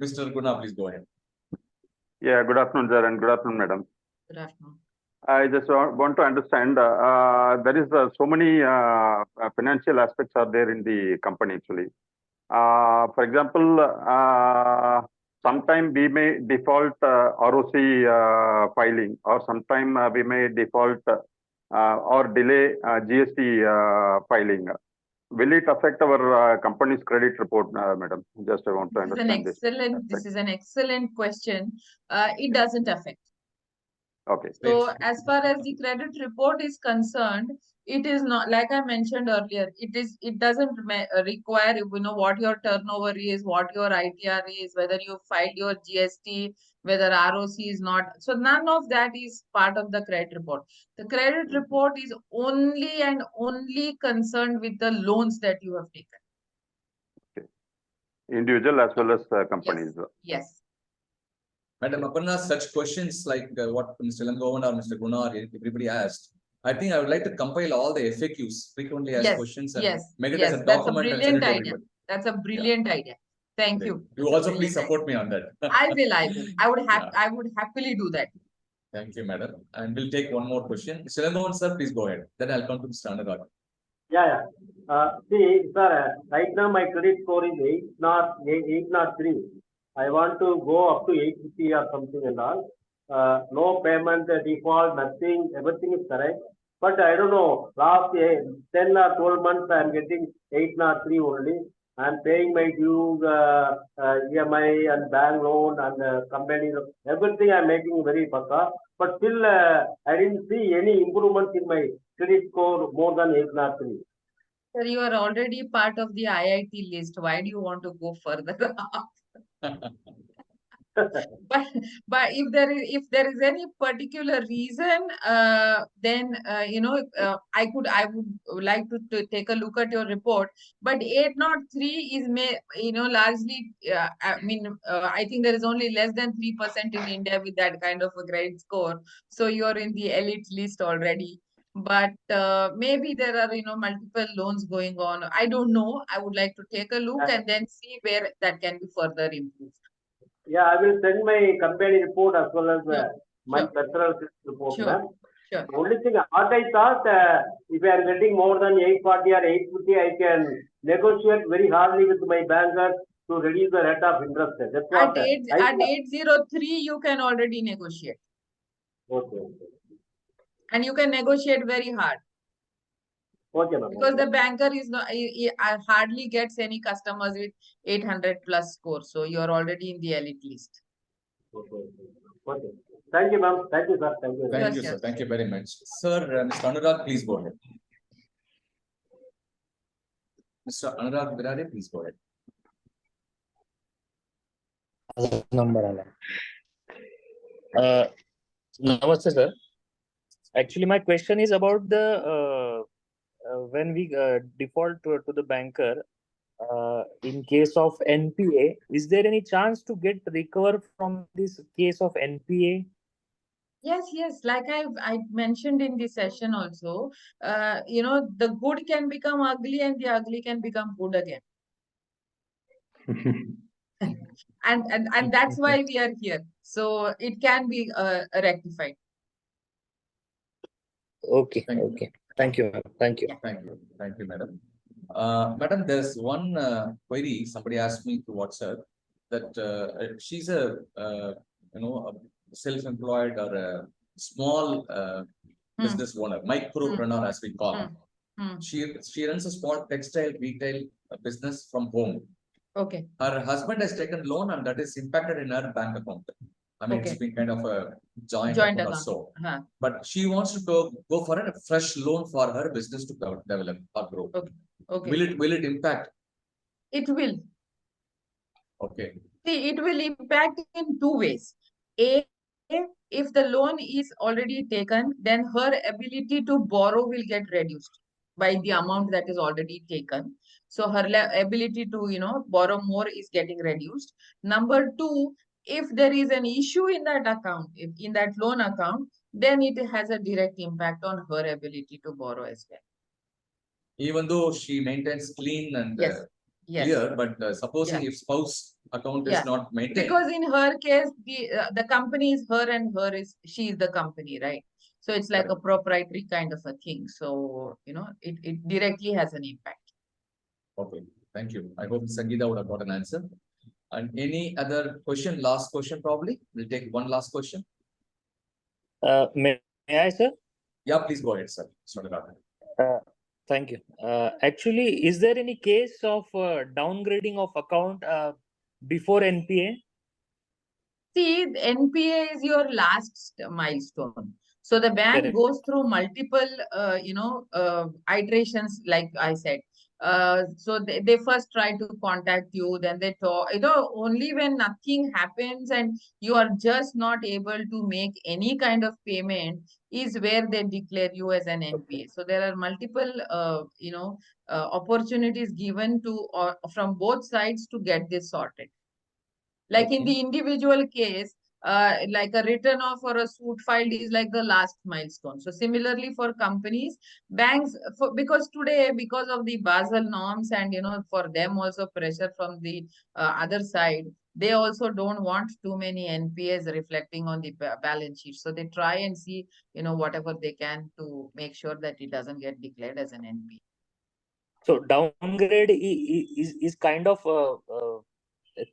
[SPEAKER 4] Mr. Guna, please go ahead.
[SPEAKER 11] Yeah, good afternoon, sir, and good afternoon, madam.
[SPEAKER 5] Good afternoon.
[SPEAKER 11] I just want to understand, there is so many financial aspects are there in the company actually. For example, sometime we may default ROC filing, or sometime we may default or delay GST filing. Will it affect our company's credit report, madam? Just I want to understand this.
[SPEAKER 5] This is an excellent question. It doesn't affect.
[SPEAKER 11] Okay.
[SPEAKER 5] So as far as the credit report is concerned, it is not, like I mentioned earlier, it doesn't require, what your turnover is, what your ITR is, whether you filed your GST, whether ROC is not. So none of that is part of the credit report. The credit report is only and only concerned with the loans that you have taken.
[SPEAKER 11] Okay. Individual as well as companies.
[SPEAKER 5] Yes.
[SPEAKER 4] Madam Aparna, such questions like what Mr. Langovan or Mr. Guna or everybody asked, I think I would like to compile all the FAQs, frequently asked questions, and make it as a document and send it to everybody.
[SPEAKER 5] That's a brilliant idea. Thank you.
[SPEAKER 4] You also please support me on that.
[SPEAKER 5] I will. I would happily do that.
[SPEAKER 4] Thank you, madam. And we'll take one more question. Mr. Langovan, sir, please go ahead. Then I'll come to Mr. Anand.
[SPEAKER 9] Yeah. See, sir, right now my credit score is 803. I want to go up to 850 or something and all. no payment default, nothing, everything is correct. But I don't know, last 10 or 12 months I am getting 803 only. I am paying my dues, EMI and bank loan and company loan, everything I am making very paka. But still, I didn't see any improvement in my credit score more than 803.
[SPEAKER 5] Sir, you are already part of the IIT list. Why do you want to go further up? But if there is any particular reason, then I would like to take a look at your report. But 803 is largely I think there is only less than 3% in India with that kind of a grade score. So you are in the elite list already. But maybe there are multiple loans going on. I don't know. I would like to take a look and then see where that can be further improved.
[SPEAKER 9] Yeah, I will send my company report as well as my personal report, ma'am.
[SPEAKER 5] Sure.
[SPEAKER 9] The only thing, what I thought, if I am getting more than 840 or 850, I can negotiate very hardly with my bankers to reduce the rate of interest. That's what
[SPEAKER 5] at 803, you can already negotiate.
[SPEAKER 9] Okay.
[SPEAKER 5] And you can negotiate very hard.
[SPEAKER 9] Okay, ma'am.
[SPEAKER 5] Because the banker is not, he hardly gets any customers with 800 plus score. So you are already in the elite list.
[SPEAKER 9] Okay. Thank you, ma'am. Thank you, sir. Thank you.
[SPEAKER 4] Thank you, sir. Thank you very much. Sir, Mr. Anurag, please go ahead. Mr. Anurag Virare, please go ahead.
[SPEAKER 12] Namaste, sir. Actually, my question is about the when we default to the banker, in case of NPA, is there any chance to get recover from this case of NPA?
[SPEAKER 5] Yes. Like I mentioned in the session also, the good can become ugly and the ugly can become good again. and that's why we are here. So it can be rectified.
[SPEAKER 12] Okay. Thank you.
[SPEAKER 4] Thank you, madam. Madam, there's one query somebody asked me through WhatsApp that she's a self-employed or a small business owner, micropreneur as we call. She runs a small textile retail business from home.
[SPEAKER 5] Okay.
[SPEAKER 4] Her husband has taken loan and that is impacted in her bank account. I mean, it's been kind of a joint account or so. But she wants to go for a fresh loan for her business to develop or grow.
[SPEAKER 5] Okay.
[SPEAKER 4] Will it impact?
[SPEAKER 5] It will.
[SPEAKER 4] Okay.
[SPEAKER 5] See, it will impact in two ways. A, if the loan is already taken, then her ability to borrow will get reduced by the amount that is already taken. So her ability to, borrow more is getting reduced. Number two, if there is an issue in that account, in that loan account, then it has a direct impact on her ability to borrow as well.
[SPEAKER 4] Even though she maintains clean and clear, but supposing if spouse account is not maintained.
[SPEAKER 5] Because in her case, the company is her and she is the company, right? So it's like a proprietary kind of a thing. So, it directly has an impact.
[SPEAKER 4] Okay, thank you. I hope Sangeeta would have got an answer. And any other question? Last question, probably. We'll take one last question.
[SPEAKER 12] May I, sir?
[SPEAKER 4] Yeah, please go ahead, sir.
[SPEAKER 12] Thank you. Actually, is there any case of downgrading of account before NPA?
[SPEAKER 5] See, NPA is your last milestone. So the bank goes through multiple, iterations, like I said. So they first try to contact you, then they talk, only when nothing happens and you are just not able to make any kind of payment is where they declare you as an NPA. So there are multiple, opportunities given to from both sides to get this sorted. Like in the individual case, like a written off or a suit filed is like the last milestone. So similarly for companies, banks, because today, because of the Basel norms and, for them also pressure from the other side, they also don't want too many NPAs reflecting on the balance sheet. So they try and see, whatever they can to make sure that it doesn't get declared as an NPA.
[SPEAKER 12] So downgrade is kind of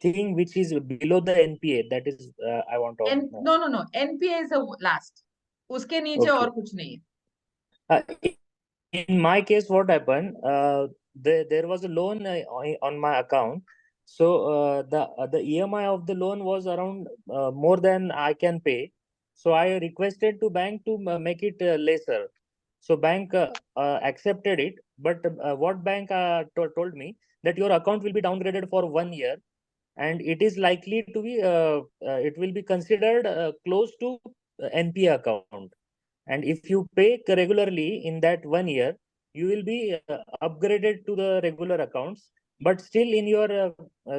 [SPEAKER 12] thing which is below the NPA? That is, I want to know.
[SPEAKER 5] No. NPA is the last. Uske niche
[SPEAKER 12] Okay.
[SPEAKER 5] aur kuch nahi hai.
[SPEAKER 12] In my case, what happened? There was a loan on my account. So the EMI of the loan was around more than I can pay. So I requested to bank to make it lesser. So bank accepted it. But what bank told me that your account will be downgraded for 1 year, and it is likely to be it will be considered close to NPA account. And if you pay regularly in that 1 year, you will be upgraded to the regular accounts. But still, in your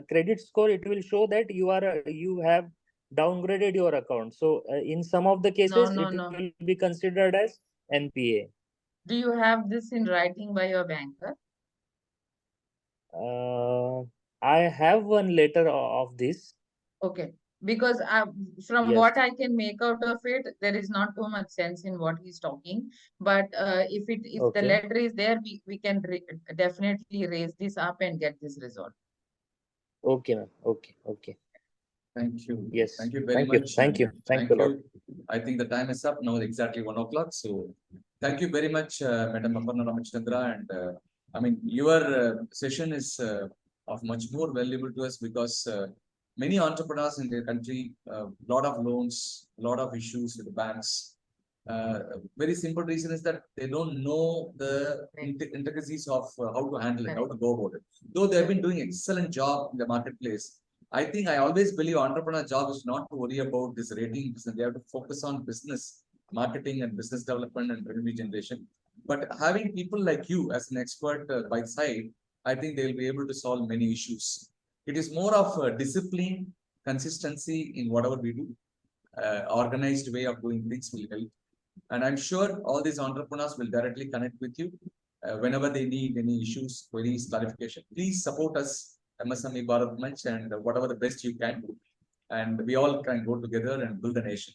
[SPEAKER 12] credit score, it will show that you have downgraded your account. So in some of the cases,
[SPEAKER 5] No.
[SPEAKER 12] it will be considered as NPA.
[SPEAKER 5] Do you have this in writing by your banker?
[SPEAKER 12] I have one letter of this.
[SPEAKER 5] Okay, because from
[SPEAKER 12] Yes.
[SPEAKER 5] what I can make out of it, there is not too much sense in what he's talking. But if the
[SPEAKER 12] Okay.
[SPEAKER 5] letter is there, we can definitely raise this up and get this resolved.
[SPEAKER 12] Okay, ma'am. Okay.
[SPEAKER 4] Thank you.
[SPEAKER 12] Yes.
[SPEAKER 4] Thank you very much.
[SPEAKER 12] Thank you. Thank you a lot.
[SPEAKER 4] I think the time is up now, exactly 1 o'clock. So thank you very much, Madam Aparna Ramachandra. And I mean, your session is of much more valuable to us because many entrepreneurs in the country, lot of loans, lot of issues with the banks. Very simple reason is that they don't know the intricacies of how to handle it, how to go about it. Though they have been doing excellent job in the marketplace, I think I always believe entrepreneur job is not to worry about this rating business. They have to focus on business, marketing and business development and revenue generation. But having people like you as an expert by side, I think they will be able to solve many issues. It is more of a discipline, consistency in whatever we do. Organized way of doing things will help. And I'm sure all these entrepreneurs will directly connect with you whenever they need any issues, queries, clarification. Please support us, MSME Bharat Manch, and whatever the best you can do. And we all can go together and build a nation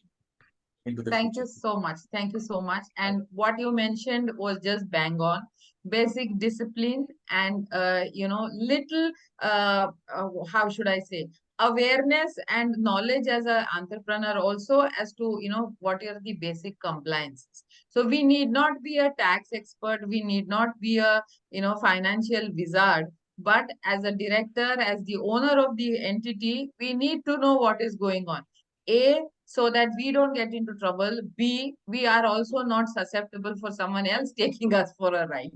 [SPEAKER 4] into the
[SPEAKER 5] Thank
[SPEAKER 4] future.
[SPEAKER 5] you so much. Thank you so much. And what you mentioned was just bang on. Basic discipline and little how should I say, awareness and knowledge as an entrepreneur also as to what are the basic compliances. So we need not be a tax expert, we need not be a financial wizard, but as a director, as the owner of the entity, we need to know what is going on. A, so that we don't get into trouble. B, we are also not susceptible for someone else taking us for a ride.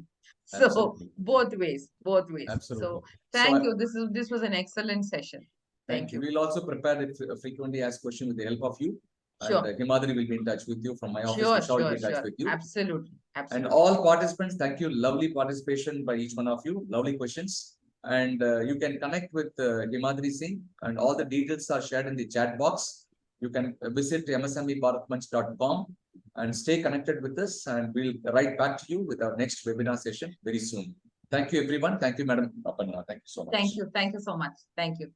[SPEAKER 5] So
[SPEAKER 4] Absolutely.
[SPEAKER 5] both ways.
[SPEAKER 4] Absolutely.
[SPEAKER 5] So thank you. This was an excellent session. Thank you.
[SPEAKER 4] We'll also prepare it frequently ask questions with the help of you.
[SPEAKER 5] Sure.
[SPEAKER 4] And Himadri will be in touch with you from my office.
[SPEAKER 5] Sure,
[SPEAKER 4] Vishal will be in
[SPEAKER 5] sure.
[SPEAKER 4] touch with you.
[SPEAKER 5] Absolutely.
[SPEAKER 4] And all participants, thank you. Lovely participation by each one of you. Lovely questions. And you can connect with Himadri Singh, and all the details are shared in the chat box. You can visit msmebharatmanch.com and stay connected with us, and we'll write back to you with our next webinar session very soon. Thank you, everyone. Thank you, Madam Aparna. Thank you so much.
[SPEAKER 5] Thank you. Thank you so much. Thank you.